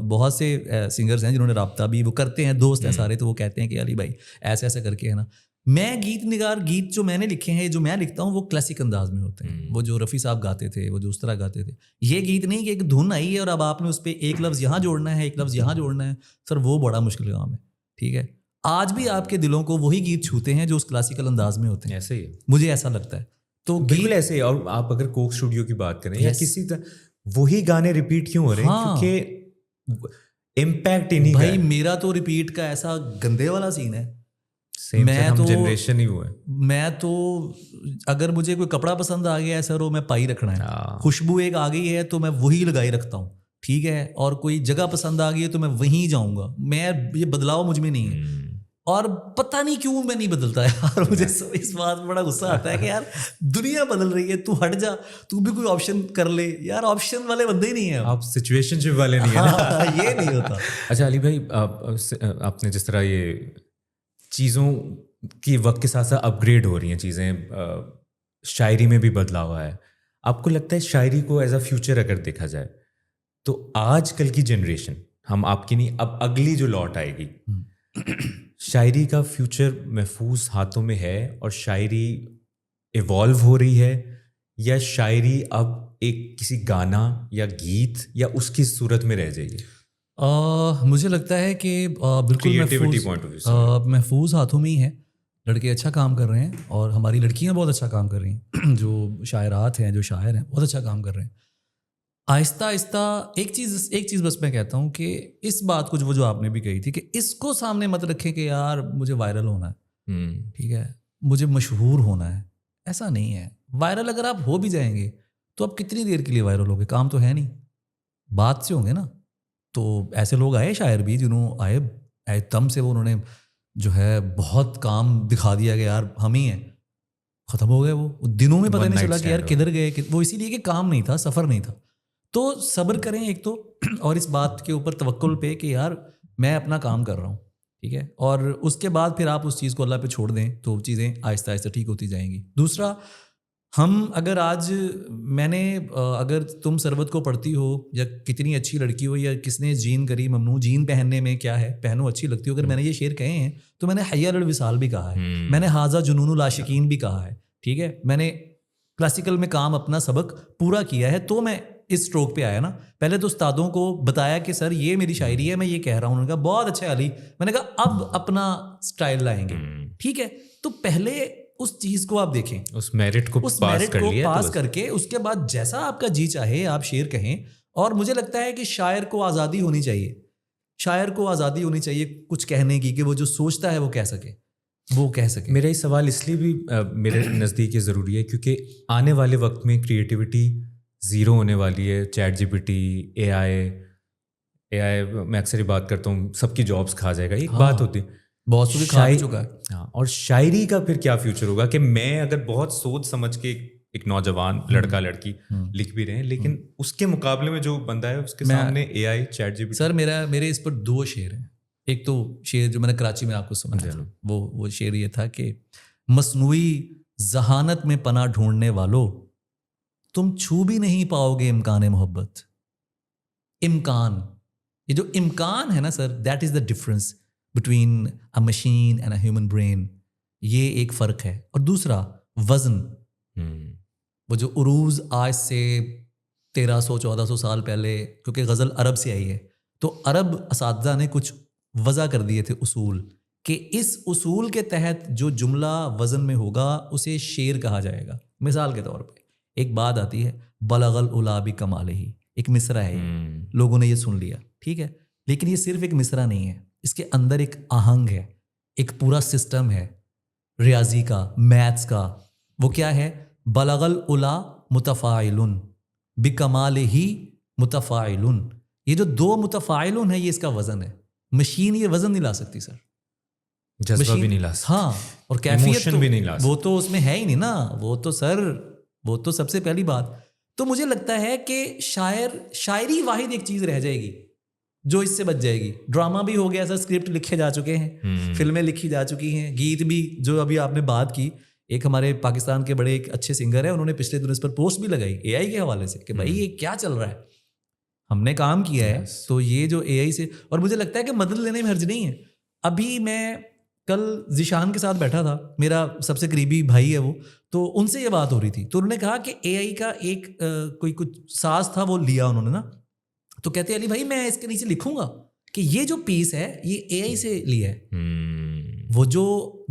بہت سے سنگرز ہیں جنہوں نے رابطہ بھی وہ کرتے ہیں, دوست ہیں سارے, تو وہ کہتے ہیں کہ علی بھائی ایسے ایسے کر کے ہے نا. میں گیت جو میں نے لکھے ہیں, جو میں لکھتا ہوں وہ کلاسک انداز میں ہوتے ہیں. وہ جو رفیع صاحب گاتے تھے, وہ جو اس طرح گاتے تھے. یہ گیت نہیں کہ ایک دھن آئی ہے اور اب آپ نے اس پہ ایک لفظ یہاں جوڑنا ہے, ایک لفظ یہاں جوڑنا ہے. سر وہ بڑا مشکل کام ہے, ٹھیک ہے. آج بھی آپ کے دلوں کو وہی گیت چھوتے ہیں جو اس کلاسیکل انداز میں ہوتے ہیں. ایسے ہی مجھے ایسا لگتا ہے. تو بالکل ایسے ہی. اور آپ اگر کوک اسٹوڈیو کی بات کریں یا کسی طرح, وہی گانے ریپیٹ کیوں ہو رہے ہیں؟ کیونکہ امپیکٹ ہی نہیں. بھائی میرا تو ریپیٹ کا ایسا گندے والا سین ہے. میں تو جنریشن ہی ہوا ہے. میں تو اگر مجھے کوئی کپڑا پسند آ گیا ہے سر, وہ میں پائی رکھنا ہے. خوشبو ایک آ گئی ہے تو میں وہی لگائی رکھتا ہوں, ٹھیک ہے. اور کوئی جگہ پسند آ گئی ہے تو میں وہیں جاؤں گا. میں یہ بدلاؤ مجھ میں نہیں ہے. اور پتہ نہیں کیوں میں نہیں بدلتا یار. مجھے اس بات میں بڑا غصہ آتا ہے کہ یار دنیا بدل رہی ہے, تو ہٹ جا, تو بھی کوئی آپشن کر لے. یار آپشن والے بندے ہی نہیں ہیں آپ, سچویشن شپ والے نہیں ہیں. یہ نہیں ہوتا. اچھا علی بھائی, آپ نے جس طرح یہ چیزوں کی وقت کے ساتھ ساتھ اپ گریڈ ہو رہی ہیں چیزیں, شاعری میں بھی بدلاؤ آیا ہے, آپ کو لگتا ہے شاعری کو ایز اے فیوچر اگر دیکھا جائے تو آج کل کی جنریشن, ہم آپ کی نہیں, اب اگلی جو لوٹ آئے گی, شاعری کا فیوچر محفوظ ہاتھوں میں ہے اور شاعری ایوالو ہو رہی ہے, یا شاعری اب ایک کسی گانا یا گیت یا اس کی صورت میں رہ جائے گی؟ مجھے لگتا ہے کہ بالکل محفوظ ہاتھوں میں ہی ہے. لڑکے اچھا کام کر رہے ہیں اور ہماری لڑکیاں بہت اچھا کام کر رہی ہیں. جو شاعرات ہیں, جو شاعر ہیں, بہت اچھا کام کر رہے ہیں. آہستہ آہستہ ایک چیز بس میں کہتا ہوں کہ اس بات کو جو آپ نے بھی کہی تھی کہ اس کو سامنے مت رکھیں کہ یار مجھے وائرل ہونا ہے, ٹھیک ہے, مجھے مشہور ہونا ہے. ایسا نہیں ہے. وائرل اگر آپ ہو بھی جائیں گے تو اب کتنی دیر کے لیے وائرل ہو گے؟ کام تو ہے نہیں, بات سے ہوں گے نا. تو ایسے لوگ آئے شاعر بھی جنہوں آئے دم سے, وہ انہوں نے جو ہے بہت کام دکھا دیا کہ یار ہم ہی ہیں, ختم ہو گئے. وہ دنوں میں پتہ نہیں چلا کہ یار کدھر گئے. وہ اسی لیے کہ کام نہیں تھا, سفر نہیں تھا. تو صبر کریں ایک تو, اور اس بات کے اوپر توکل پہ کہ یار میں اپنا کام کر رہا ہوں, ٹھیک ہے, اور اس کے بعد پھر آپ اس چیز کو اللہ پہ چھوڑ دیں تو چیزیں آہستہ آہستہ ٹھیک ہوتی جائیں گی. دوسرا, ہم اگر آج میں نے اگر تم سربت کو پڑھتی ہو یا کتنی اچھی لڑکی ہو یا کس نے جین کری, ممنوع جین پہننے میں کیا ہے, پہنو اچھی لگتی ہو, اگر میں نے یہ شعر کہے ہیں تو میں نے حی علی الوصال بھی کہا ہے, میں نے ھذا جنون العاشقین بھی کہا ہے, ٹھیک ہے, میں نے کلاسیکل میں کام اپنا سبق پورا کیا ہے, تو میں اس اسٹروک پہ آیا نا. پہلے تو استادوں کو بتایا کہ سر یہ میری شاعری ہے, میں یہ کہہ رہا ہوں, انہوں نے کہا بہت اچھا علی, میں نے کہا اب اپنا سٹائل لائیں گے, ٹھیک ہے. تو پہلے اس چیز کو آپ دیکھیں, اس میرٹ کو پاس کر کے اس کے بعد جیسا آپ کا جی چاہے آپ شعر کہیں. اور مجھے لگتا ہے کہ شاعر کو آزادی ہونی چاہیے, شاعر کو آزادی ہونی چاہیے کچھ کہنے کی, کہ وہ جو سوچتا ہے وہ کہہ سکے, وہ کہہ سکے. میرا یہ سوال اس لیے بھی میرے نزدیک یہ ضروری ہے کیونکہ آنے والے وقت میں کریٹیوٹی زیرو ہونے والی ہے. چیٹ جی پی ٹی, اے آئی میں اکثر ہی بات کرتا ہوں, سب کی جابس کھا جائے گا, ایک بات ہوتی ہے بہت سو کھا چکا ہے. ہاں, اور شاعری کا پھر کیا فیوچر ہوگا, کہ میں اگر بہت سوچ سمجھ کے ایک نوجوان لڑکا لڑکی لکھ بھی رہے ہیں, لیکن اس کے مقابلے میں جو بندہ ہے اس کے سامنے اے آئی, چیٹ جی پی ٹی. سر میرے اس پر 2 شعر ہیں. ایک تو شعر جو میں نے کراچی میں آپ کو سنایا تھا, وہ شعر یہ تھا کہ مصنوعی ذہانت میں پناہ ڈھونڈنے والو, تم چھو بھی نہیں پاؤ گے امکان محبت. امکان, یہ جو امکان ہے نا sir, that is the difference between a machine and a human brain. یہ ایک فرق ہے. اور دوسرا وزن, وہ جو عروض آج سے 1300-1400 سال پہلے, کیونکہ غزل عرب سے آئی ہے, تو عرب اساتذہ نے کچھ وضع کر دیے تھے اصول, کہ اس اصول کے تحت جو جملہ وزن میں ہوگا اسے شعر کہا جائے گا. مثال کے طور پہ ایک بات آتی ہے, بلغ العلا بکمالہ, ایک مصرع ہے, لوگوں نے یہ سن لیا, ٹھیک ہے, لیکن یہ صرف ایک مصرع نہیں ہے, اس کے اندر ایک آہنگ ہے, ایک پورا سسٹم ہے ریاضی کا, میتھس کا. وہ کیا ہے, بلغ العلا متفاعل بکمالہ متفاعل. یہ جو 2 متفاعل ہیں یہ اس کا وزن ہے. مشین یہ وزن نہیں لا سکتی سر, جذبہ بھی نہیں لا سکتی, ہاں, اور کیفیت بھی نہیں لا سکتی, وہ تو اس میں ہے ہی نہیں نا, وہ تو سر وہ تو سب سے پہلی بات. تو مجھے لگتا ہے کہ شاعری واحد ایک چیز رہ جائے گی جو اس سے بچ جائے گی. ڈرامہ بھی ہو گیا سر, اسکرپٹ لکھے جا چکے ہیں, فلمیں لکھی جا چکی ہیں, گیت بھی, جو ابھی آپ نے بات کی, ایک ہمارے پاکستان کے بڑے ایک اچھے سنگر ہیں, انہوں نے پچھلے دنوں اس پر پوسٹ بھی لگائی اے آئی کے حوالے سے, کہ بھائی یہ کیا چل رہا ہے, ہم نے کام کیا ہے. تو یہ جو اے آئی سے, اور مجھے لگتا ہے کہ مدد لینے میں حرج نہیں ہے. ابھی میں کل ذیشان کے ساتھ بیٹھا تھا, میرا سب سے قریبی بھائی ہے وہ, تو ان سے یہ بات ہو رہی تھی, تو انہوں نے کہا کہ اے آئی کا ایک کوئی کچھ ساز تھا وہ لیا انہوں نے نا, تو کہتے ہیں علی بھائی میں اس کے نیچے لکھوں گا کہ یہ جو پیس ہے یہ اے آئی سے لیا ہے. وہ جو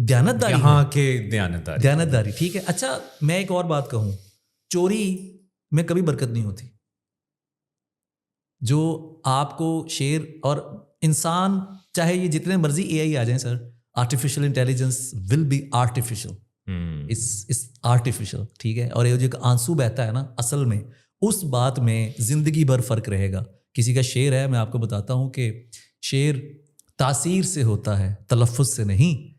دیانتداری, یہاں کے دیانتداری, ٹھیک ہے. اچھا میں ایک اور بات کہوں, چوری میں کبھی برکت نہیں ہوتی. جو آپ کو شعر, اور انسان چاہے یہ جتنے مرضی اے آئی آ جائیں sir, artificial intelligence will be artificial, is artificial, ٹھیک ہے. اور یہ جو آنسو بہتا ہے نا, اصل میں اس بات میں زندگی بھر فرق رہے گا. کسی کا شعر ہے, میں آپ کو بتاتا ہوں کہ شعر تاثیر سے ہوتا ہے تلفظ سے نہیں,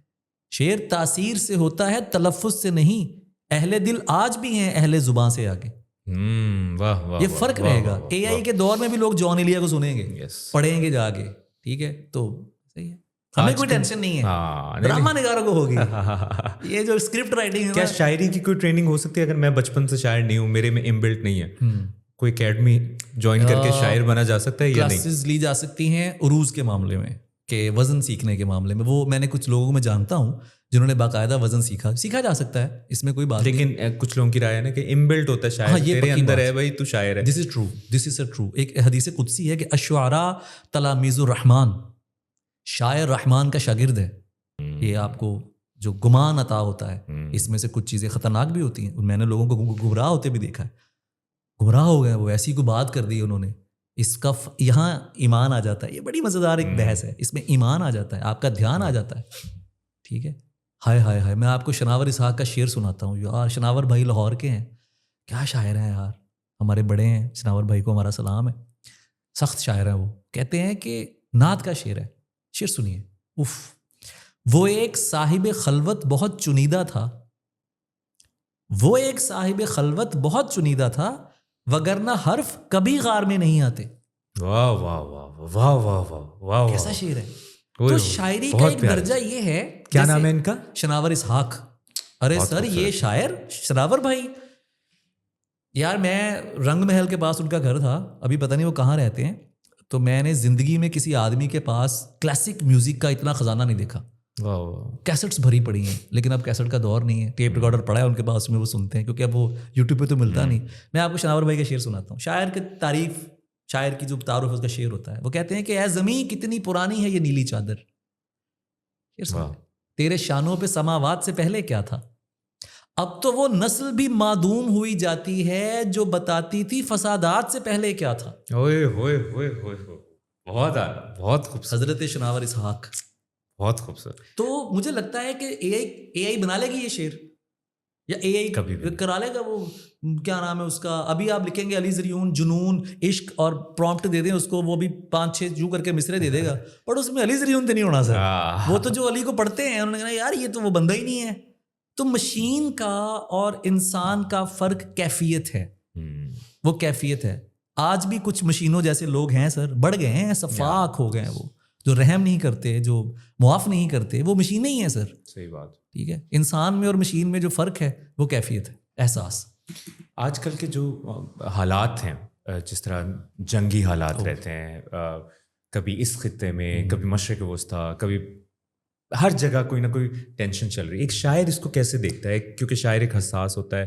شعر تاثیر سے ہوتا ہے تلفظ سے نہیں, اہل دل آج بھی ہیں اہل زبان سے آگے. یہ فرق رہے گا. اے آئی کے دور میں بھی لوگ جان ایلیا کو سنیں گے, پڑھیں گے جا کے, ٹھیک ہے. تو صحیح ہے, ہمیں کوئی ٹینشن نہیں ہے, ڈرامہ نگاروں کو ہوگی. یہ جو اسکرپٹ رائٹنگ ہے, کیا شاعری کی کوئی ٹریننگ ہو سکتی ہے؟ اگر میں بچپن سے شاعر نہیں ہوں, میرے میں انبلٹ نہیں ہے, کوئی اکیڈمی جوائن کر کے شاعر بنا جا سکتا ہے یا نہیں؟ کلاسز لی جا سکتی ہیں عروض کے معاملے میں, کہ وزن سیکھنے کے معاملے میں. وہ میں نے کچھ لوگوں میں جانتا ہوں جنہوں نے باقاعدہ وزن سیکھا جا سکتا ہے, اس میں کوئی بات نہیں. لیکن کچھ لوگوں کی رائے ہے نا کہ انبلٹ ہوتا ہے شاعر, تیرے اندر ہے بھائی, تو شاعر ہے. دس از ٹرو. ایک حدیث قدسی ہے کہ الشعراء تلاميذ الرحمن, شاعر رحمان کا شاگرد ہے. یہ آپ کو جو گمان عطا ہوتا ہے, اس میں سے کچھ چیزیں خطرناک بھی ہوتی ہیں. میں نے لوگوں کو گمراہ ہوتے بھی دیکھا ہے, گمراہ ہو گئے, وہ ایسی کوئی بات کر دی انہوں نے, اس کا یہاں ایمان آ جاتا ہے. یہ بڑی مزیدار ایک بحث ہے, اس میں ایمان آ جاتا ہے, آپ کا دھیان آ جاتا ہے, ٹھیک ہے. ہائے ہائے ہائے, میں آپ کو شناور اسحاق کا شعر سناتا ہوں یار. شناور بھائی لاہور کے ہیں, کیا شاعر ہیں یار, ہمارے بڑے ہیں. شناور بھائی کو ہمارا سلام ہے, سخت شاعر ہیں. وہ کہتے ہیں کہ نعت کا شعر ہے, شعر سنیے. اف, وہ ایک صاحب خلوت بہت چنیدہ تھا, وہ ایک صاحب خلوت بہت چنیدہ تھا, وگرنہ حرف کبھی غار میں نہیں آتے. واہ واہ واہ واہ واہ واہ واہ, کیسا شعر ہے. تو شاعری کا ایک درجہ یہ ہے. کیا نام ہے ان کا؟ شناور اسحاق. ارے سر یہ شاعر شناور بھائی یار, میں رنگ محل کے پاس ان کا گھر تھا, ابھی پتہ نہیں وہ کہاں رہتے ہیں. تو میں نے زندگی میں کسی آدمی کے پاس کلاسک میوزک کا اتنا خزانہ نہیں دیکھا. کیسٹس بھری پڑی ہیں, لیکن اب کیسٹ کا دور نہیں ہے, ٹیپ ریکارڈر پڑا ہے ان کے پاس میں, وہ سنتے ہیں, کیونکہ اب وہ یوٹیوب پہ تو ملتا نہیں. میں آپ کو شناور بھائی کا شعر سناتا ہوں. شاعر کی تعریف, شاعر کی جو تعارف اس کا شعر ہوتا ہے, وہ کہتے ہیں کہ اے زمین کتنی پرانی ہے یہ نیلی چادر, تیرے شانوں پہ سماوات سے پہلے کیا تھا, اب تو وہ نسل بھی معدوم ہوئی جاتی ہے جو بتاتی تھی فسادات سے پہلے کیا تھا. بہت خوبصورت. حضرت شناور اسحاق, بہت خوبصورت. تو مجھے لگتا ہے کہ اے آئی بنا لے گی یہ شعر, یا اے آئی کرا لے گا وہ کیا نام ہے اس کا. ابھی آپ لکھیں گے علی زریون جنون عشق اور پرومپٹ دے دیں اس کو, وہ بھی 5-6 جو کر کے مصرے دے دے گا, پر اس میں علی زریون تو نہیں ہونا سر. وہ تو جو علی کو پڑھتے ہیں انہوں نے کہا یار یہ تو وہ بندہ ہی نہیں ہے. تو مشین کا اور انسان کا فرق کیفیت ہے, وہ کیفیت ہے. آج بھی کچھ مشینوں جیسے لوگ ہیں سر, بڑھ گئے ہیں, صفاق ہو گئے ہیں, وہ جو رحم نہیں کرتے, جو معاف نہیں کرتے, وہ مشینیں ہی ہیں سر. صحیح بات. ٹھیک ہے, انسان میں اور مشین میں جو فرق ہے وہ کیفیت ہے, احساس. آج کل کے جو حالات ہیں, جس طرح جنگی حالات رہتے ہیں, کبھی اس خطے میں, کبھی مشرق وسطیٰ, کبھی ہر جگہ کوئی نہ کوئی ٹینشن چل رہی ہے. ایک شاعر اس کو کیسے دیکھتا ہے, کیونکہ شاعر ایک حساس ہوتا ہے.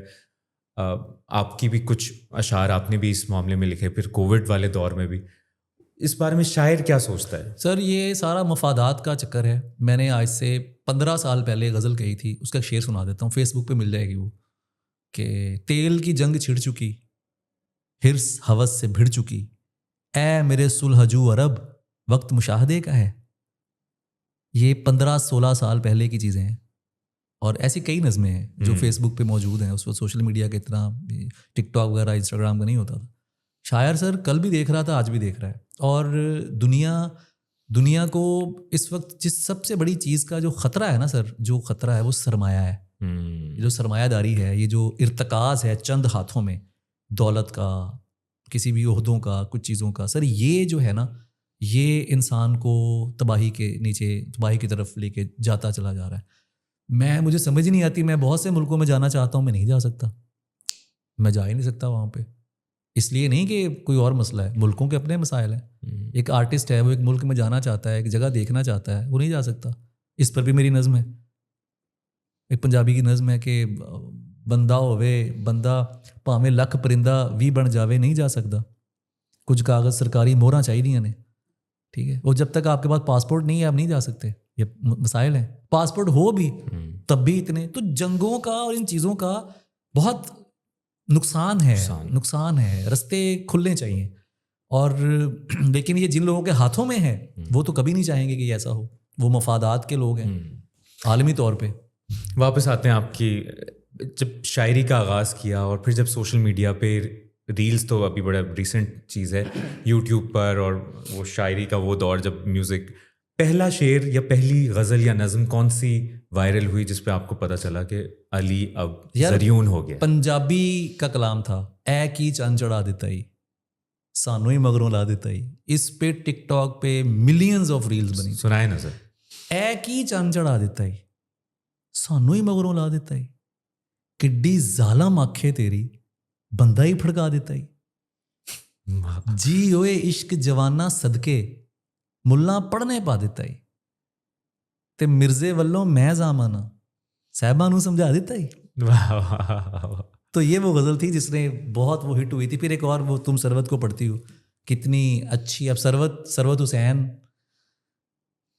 آپ کی بھی کچھ اشعار آپ نے بھی اس معاملے میں لکھے, پھر کووڈ والے دور میں بھی. اس بارے میں شاعر کیا سوچتا ہے؟ سر یہ سارا مفادات کا چکر ہے. میں نے آج سے 15 سال پہلے غزل کہی تھی, اس کا شعر سنا دیتا ہوں, فیس بک پہ مل جائے گی وہ, کہ تیل کی جنگ چھڑ چکی, حرص ہوس سے بھڑ چکی, اے میرے سلحجو عرب وقت مشاہدے کا ہے. یہ 15-16 سال پہلے کی چیزیں ہیں, اور ایسی کئی نظمیں ہیں جو فیس بک پہ موجود ہیں. اس وقت سوشل میڈیا کا اتنا ٹک ٹاک وغیرہ انسٹاگرام کا نہیں ہوتا تھا. شاعر سر کل بھی دیکھ رہا تھا, آج بھی دیکھ رہا ہے. اور دنیا کو اس وقت جس سب سے بڑی چیز کا جو خطرہ ہے نا سر, جو خطرہ ہے وہ سرمایہ ہے. جو سرمایہ داری ہے, یہ جو ارتکاز ہے چند ہاتھوں میں, دولت کا, کسی بھی عہدوں کا, کچھ چیزوں کا, سر یہ جو ہے نا, یہ انسان کو تباہی کے نیچے, تباہی کی طرف لے کے جاتا چلا جا رہا ہے. مجھے سمجھ نہیں آتی, میں بہت سے ملکوں میں جانا چاہتا ہوں, میں نہیں جا سکتا, میں جا ہی نہیں سکتا وہاں پہ. اس لیے نہیں کہ کوئی اور مسئلہ ہے, ملکوں کے اپنے مسائل ہیں. ایک آرٹسٹ ہے, وہ ایک ملک میں جانا چاہتا ہے, ایک جگہ دیکھنا چاہتا ہے, وہ نہیں جا سکتا. اس پر بھی میری نظم ہے, ایک پنجابی کی نظم ہے کہ بندہ ہوئے بندہ پاویں لکھ پرندہ بھی بن جاوے نہیں جا سکتا, کچھ کاغذ سرکاری مہراں چاہیے نے. ٹھیک ہے, وہ جب تک آپ کے پاس پاسپورٹ نہیں ہے آپ نہیں جا سکتے. یہ مسائل ہیں. پاسپورٹ ہو بھی تب بھی اتنے. تو جنگوں کا اور ان چیزوں کا بہت نقصان ہے. رستے کھلنے چاہیے. اور لیکن یہ جن لوگوں کے ہاتھوں میں ہے وہ تو کبھی نہیں چاہیں گے کہ ایسا ہو. وہ مفادات کے لوگ ہیں عالمی طور پہ. واپس آتے ہیں آپ کی, جب شاعری کا آغاز کیا اور پھر جب سوشل میڈیا پہ ریلز, تو ابھی بڑا ریسنٹ چیز ہے یوٹیوب پر, اور وہ شاعری کا وہ دور جب میوزک, پہلا شعر یا پہلی غزل یا نظم کون سی وائرل ہوئی جس پہ آپ کو پتہ چلا کہ علی اب زریون ہو گیا؟ پنجابی کا کلام تھا, اے کی چاند چڑھا دیتا ہی سانو ہی مگروں لا دیتا ہی. اس پہ ٹک ٹاک پہ ملینز آف ریلز بنی. سنائے نظر. اے کی چاند چڑھا دیتا ہی سانو ہی مگروں لا دیتا ہی, کڈی ظالم آنکھیں تیری بندہ ہی پھڑکا دیتا ہی. جی ہوئے عشق جوانا صدقے ملا پڑھنے پا دیتا ہی, تے مرزے والوں میں زامانا صاحبہ نو سمجھا دیتا ہی. تو یہ وہ غزل تھی جس نے بہت وہ ہٹ ہوئی تھی. پھر ایک اور وہ تم سروت کو پڑھتی ہو, کتنی اچھی. اب سروت حسین,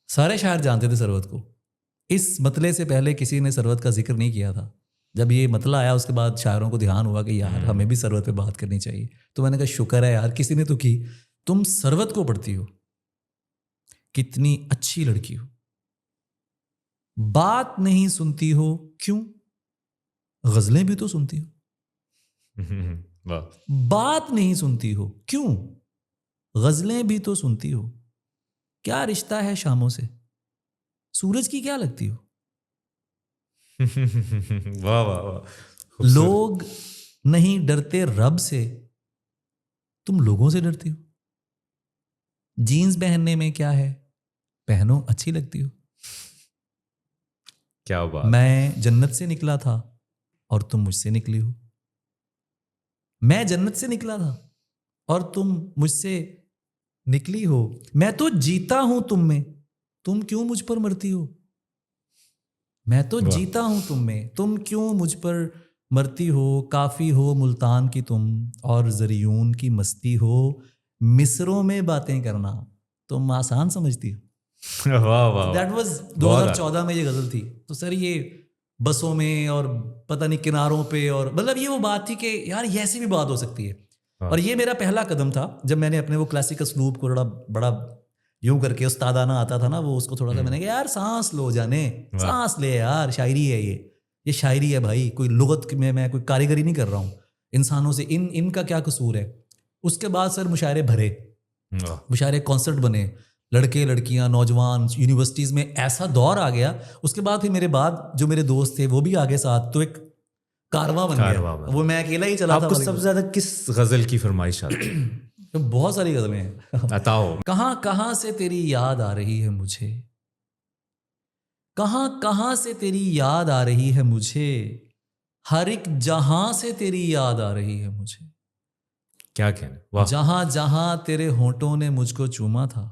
سارے شاعر جانتے تھے سروت کو. اس مطلع سے پہلے کسی نے سروت کا ذکر نہیں کیا تھا. جب یہ مطلع آیا اس کے بعد شاعروں کو دھیان ہوا کہ یار ہمیں بھی سروت پہ بات کرنی چاہیے. تو میں نے کہا شکر ہے یار کسی نے تو کی. تم سروت کو پڑھتی ہو, کتنی اچھی لڑکی ہو, بات نہیں سنتی ہو کیوں, غزلیں بھی تو سنتی ہو. بات نہیں سنتی ہو کیوں, غزلیں بھی تو سنتی ہو. کیا رشتہ ہے شاموں سے, سورج کی کیا لگتی ہو. واہ واہ واہ. لوگ نہیں ڈرتے رب سے, تم لوگوں سے ڈرتی ہو. جینز پہننے میں کیا ہے, پہنو اچھی لگتی ہو. کیا بات. میں جنت سے نکلا تھا اور تم مجھ سے نکلی ہو. میں جنت سے نکلا تھا اور تم مجھ سے نکلی ہو. میں تو جیتا ہوں تم میں, تم کیوں مجھ پر مرتی ہو. میں تو جیتا ہوں تم میں, تم کیوں مجھ پر مرتی ہو. کافی ہو ملتان کی تم اور زریون کی مستی ہو. مصروں میں باتیں کرنا تم آسان سمجھتی ہو. واہ واہ. دیٹ واز 2014 میں یہ غزل تھی. تو سر یہ بسوں میں اور پتہ نہیں کناروں پہ, اور مطلب یہ وہ بات تھی کہ یار یہ ایسی بھی بات ہو سکتی ہے. اور یہ میرا پہلا قدم تھا جب میں نے اپنے وہ کلاسیکل اسلوب کو بڑا یوں کر کے استادانہ آتا تھا نا وہ, اس کو تھوڑا سا میں نے کہا یار سانس لو جانے, سانس لے یار, شاعری ہے یہ شاعری ہے بھائی. کوئی لغت میں کوئی کاریگری نہیں کر رہا ہوں انسانوں سے, ان کا کیا قصور ہے. اس کے بعد سر مشاعرے بھرے, مشاعرے کانسرٹ بنے, لڑکے لڑکیاں نوجوان یونیورسٹیز میں ایسا دور آ گیا. اس کے بعد پھر میرے بعد جو میرے دوست تھے وہ بھی آگے ساتھ, تو ایک کارواں بن گیا. وہ میں اکیلا ہی چلا تھا. آپ کو سب سے زیادہ کس غزل کی فرمائش آتی ہے؟ بہت ساری غزلیں ہیں. بتاؤ. کہاں کہاں سے تیری یاد آ رہی ہے مجھے, کہاں کہاں سے تیری یاد آ رہی ہے مجھے, ہر ایک جہاں سے تیری یاد آ رہی ہے مجھے. کیا کہنا. جہاں جہاں تیرے ہونٹوں نے مجھ کو چوما تھا,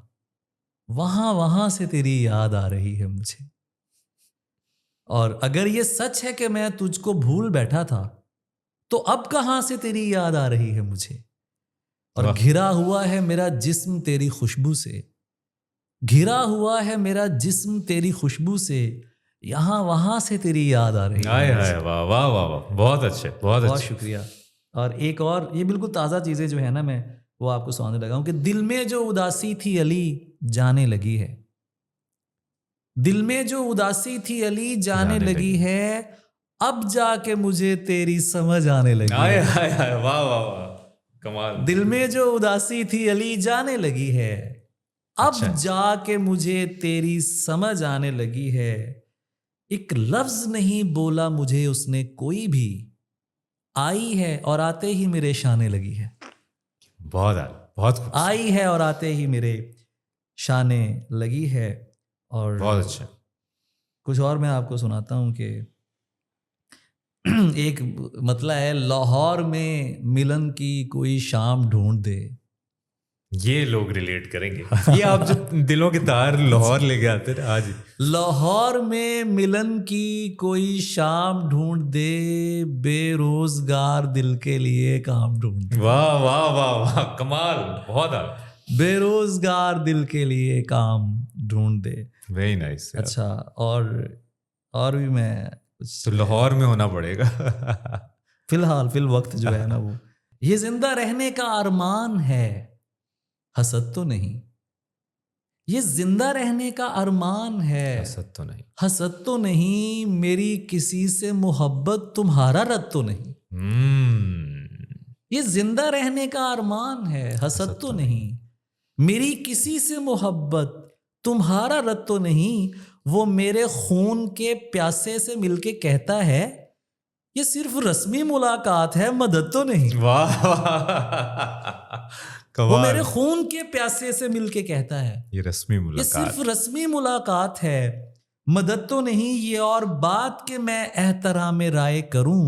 وہاں وہاں سے تیری یاد آ رہی ہے مجھے. اور اگر یہ سچ ہے کہ میں تجھ کو بھول بیٹھا تھا تو اب کہاں سے تیری یاد آ رہی ہے مجھے. اور گھرا ہوا ہے میرا جسم تیری خوشبو سے, گھرا ہوا ہے میرا جسم تیری خوشبو سے, یہاں وہاں سے تیری یاد آ رہی ہے. واہ واہ واہ, بہت اچھے, بہت شکریہ. اور ایک اور یہ بالکل تازہ چیزیں جو ہے نا میں وہ آپ کو سنانے لگا ہوں کہ دل میں جو اداسی تھی علی جانے لگی ہے, دل میں جو اداسی تھی علی جانے لگی ہے, اب جا کے مجھے تیری سمجھ آنے لگی ہے. واہ واہ واہ, کمال. دل میں جو اداسی تھی علی جانے لگی ہے, اب جا کے مجھے تیری سمجھ آنے لگی ہے. ایک لفظ نہیں بولا مجھے اس نے کوئی بھی, آئی ہے اور آتے ہی میرے شانے لگی ہے. بہت آئی ہے اور آتے ہی میرے شانے لگی ہے. اور بہت اچھا. کچھ اور میں آپ کو سناتا ہوں کہ ایک مطلب ہے لاہور میں ملن کی کوئی شام ڈھونڈ دے. یہ لوگ ریلیٹ کریں گے, یہ آپ جو دلوں کے تار لاہور لے کے آتے تھے آج. لاہور میں ملن کی کوئی شام ڈھونڈ دے, بے روزگار دل کے لیے کام ڈھونڈ دے. واہ واہ واہ واہ, کمال. بہت بے روزگار دل کے لیے کام ڈھونڈ دے. Very nice. اچھا, اور بھی میں تو لاہور میں ہونا پڑے گا فی الحال فی الوقت جو ہے نا وہ, یہ زندہ رہنے کا ارمان ہے حسد تو نہیں. یہ زندہ رہنے کا ارمان ہے حسد تو نہیں. حسد تو نہیں, میری کسی سے محبت تمہارا رد تو نہیں. یہ زندہ رہنے کا ارمان ہے حسد تو نہیں, میری کسی سے محبت تمہارا رد تو نہیں. وہ میرے خون کے پیاسے سے مل کے کہتا ہے یہ صرف رسمی ملاقات ہے, مدد تو نہیں. واہ, وہ میرے خون کے پیاسے سے مل کے کہتا ہے یہ رسمی ملاقات, یہ صرف رسمی ملاقات ہے, مدد تو نہیں. یہ اور بات کہ میں احترام رائے کروں,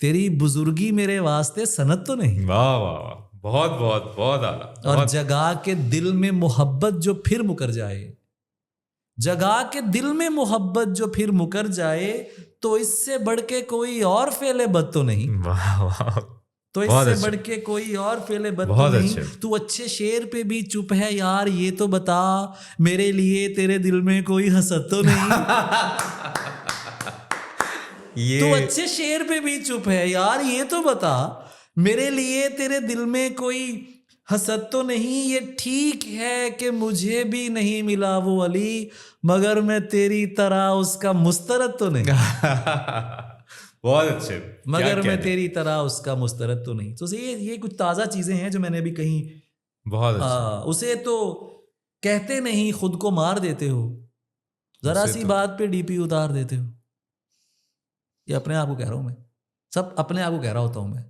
تیری بزرگی میرے واسطے سند تو نہیں. واہ واہ, بہت بہت بہت اعلیٰ. اور جگا کے دل میں محبت جو پھر مکر جائے, جگا کے دل میں محبت جو پھر مکر جائے, تو اس سے بڑھ کے کوئی اور فعل بد تو نہیں. واہ واہ, تو اس سے بڑھ کے کوئی اور فعل بد تو نہیں. تو اچھے شعر پہ بھی چپ ہے یار, یہ تو بتا میرے لیے تیرے دل میں کوئی حسد تو نہیں. تو اچھے شعر پہ بھی چپ ہے یار, یہ تو بتا میرے لیے تیرے دل میں کوئی حسد تو نہیں. یہ ٹھیک ہے کہ مجھے بھی نہیں ملا وہ علی, مگر میں تیری طرح اس کا مسترد تو نہیں. بہت اچھے, مگر میں تیری طرح اس کا مسترد تو نہیں. تو یہ کچھ تازہ چیزیں ہیں جو میں نے بھی کہیں. بہت اچھا. اسے تو کہتے نہیں خود کو مار دیتے ہو, ذرا سی بات پہ ڈی پی اتار دیتے ہو. یہ اپنے آپ کو کہہ رہا ہوں میں, سب اپنے آپ کو کہہ رہا ہوتا ہوں میں.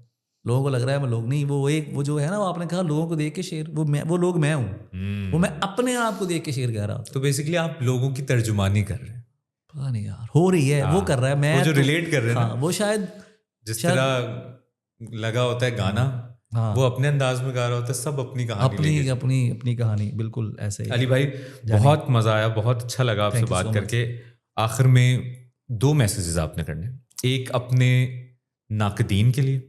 لوگوں کو لگ رہا ہے میں لوگ نہیں, وہ جو ہے نا, وہ آپ نے کہا لوگوں کو دیکھ کے شعر, وہ لوگ میں ہوں, وہ میں اپنے آپ کو دیکھ کے شعر کہہ رہا ہوں. تو بیسیکلی آپ لوگوں کی ترجمانی کر رہے ہیں. پتا نہیں یار, ہو رہی ہے, وہ کر رہا ہے, میں وہ جو ریلیٹ کر رہے ہیں, وہ شاید جس طرح لگا ہوتا ہے گانا, وہ اپنے انداز میں گا رہا ہوتا ہے, سب اپنی کہانی, اپنی کہانی, بالکل ایسے ہی. علی بھائی بہت مزہ آیا, بہت اچھا لگا آپ سے بات کر کے. آخر میں 2 میسیجز آپ نے کرنے, ایک اپنے ناقدین کے لیے,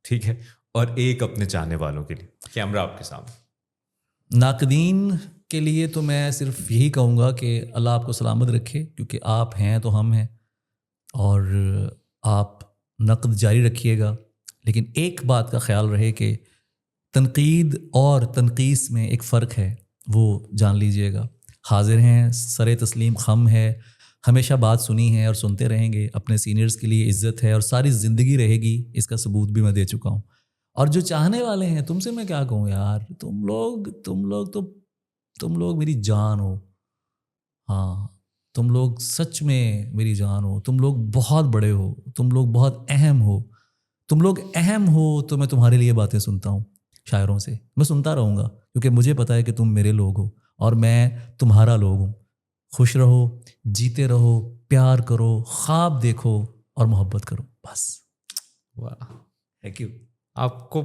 ٹھیک ہے, اور ایک اپنے چاہنے والوں کے لیے. کیمرہ آپ کے سامنے. ناقدین کے لیے تو میں صرف یہی کہوں گا کہ اللہ آپ کو سلامت رکھے, کیونکہ آپ ہیں تو ہم ہیں, اور آپ نقد جاری رکھیے گا, لیکن ایک بات کا خیال رہے کہ تنقید اور تنقیس میں ایک فرق ہے, وہ جان لیجئے گا. حاضر ہیں, سر تسلیم خم ہے, ہمیشہ بات سنی ہے اور سنتے رہیں گے. اپنے سینئرز کے لیے عزت ہے اور ساری زندگی رہے گی, اس کا ثبوت بھی میں دے چکا ہوں. اور جو چاہنے والے ہیں, تم سے میں کیا کہوں یار, تم لوگ میری جان ہو. ہاں, تم لوگ سچ میں میری جان ہو. تم لوگ بہت بڑے ہو, تم لوگ بہت اہم ہو. تم لوگ اہم ہو تو میں تمہارے لیے باتیں سنتا ہوں شاعروں سے, میں سنتا رہوں گا, کیونکہ مجھے پتا ہے کہ تم میرے لوگ ہو اور میں تمہارا لوگ ہوں. خوش رہو, جیتے رہو, پیار کرو, خواب دیکھو اور محبت کرو, بس. واہ, تھینک یو. آپ کو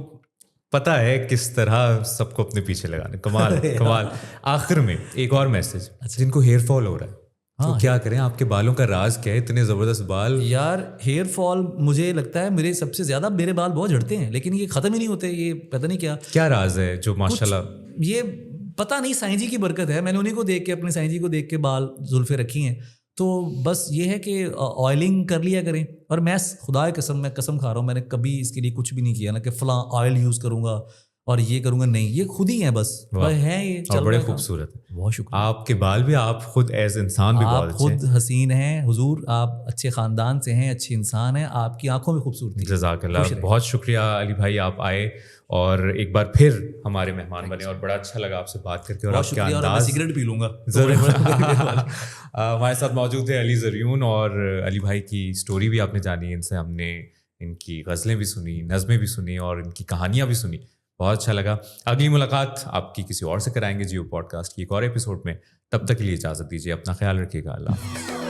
پتا ہے کس طرح سب کو اپنے پیچھے لگانے. کمال کمال. آخر میں ایک اور میسج, جن کو ہیئر فال ہو رہا ہے, تو کیا کریں؟ آپ کے بالوں کا راز کیا ہے؟ اتنے زبردست بال. یار ہیئر فال مجھے لگتا ہے میرے سب سے زیادہ میرے بال بہت جھڑتے ہیں, لیکن یہ ختم ہی نہیں ہوتے. یہ پتہ نہیں کیا راز ہے جو ماشاءاللہ, یہ پتہ نہیں, سائیں جی کی برکت ہے. میں نے انہیں کو دیکھ کے, اپنے سائیں جی کو دیکھ کے بال زلفیں رکھی ہیں. تو بس یہ ہے کہ آئلنگ کر لیا کریں. اور میں خدا کی قسم, میں قسم کھا رہا ہوں, میں نے کبھی اس کے لیے کچھ بھی نہیں کیا نا کہ فلاں آئل یوز کروں گا اور یہ کروں گا, نہیں, یہ خود ہی ہیں بس ہے. یہ چل بڑے خوبصورت. بہت شکریہ. آپ کے بال بھی, آپ خود ایز انسان بھی بہت اچھے ہیں. آپ خود حسین ہیں حضور, آپ اچھے خاندان سے ہیں, اچھے انسان ہیں, آپ کی آنکھوں میں خوبصورتی. جزاک اللہ, بہت شکریہ علی بھائی, آپ آئے اور ایک بار پھر ہمارے مہمان بنے, اور بڑا اچھا لگا آپ سے بات کر کے. اور آپ کے انداز, سگریٹ پی لوں گا ضرور. ہمارے ساتھ موجود تھے علی زریون, اور علی بھائی کی اسٹوری بھی آپ نے جانی, ان سے ہم نے ان کی غزلیں بھی سنی, نظمیں بھی سنی, اور ان کی کہانیاں بھی سنی. بہت اچھا لگا. اگلی ملاقات آپ کی کسی اور سے کرائیں گے جیو پوڈ کاسٹ کی ایک اور ایپیسوڈ میں. تب تک کے لیے اجازت دیجیے, اپنا خیال رکھیے گا. اللہ.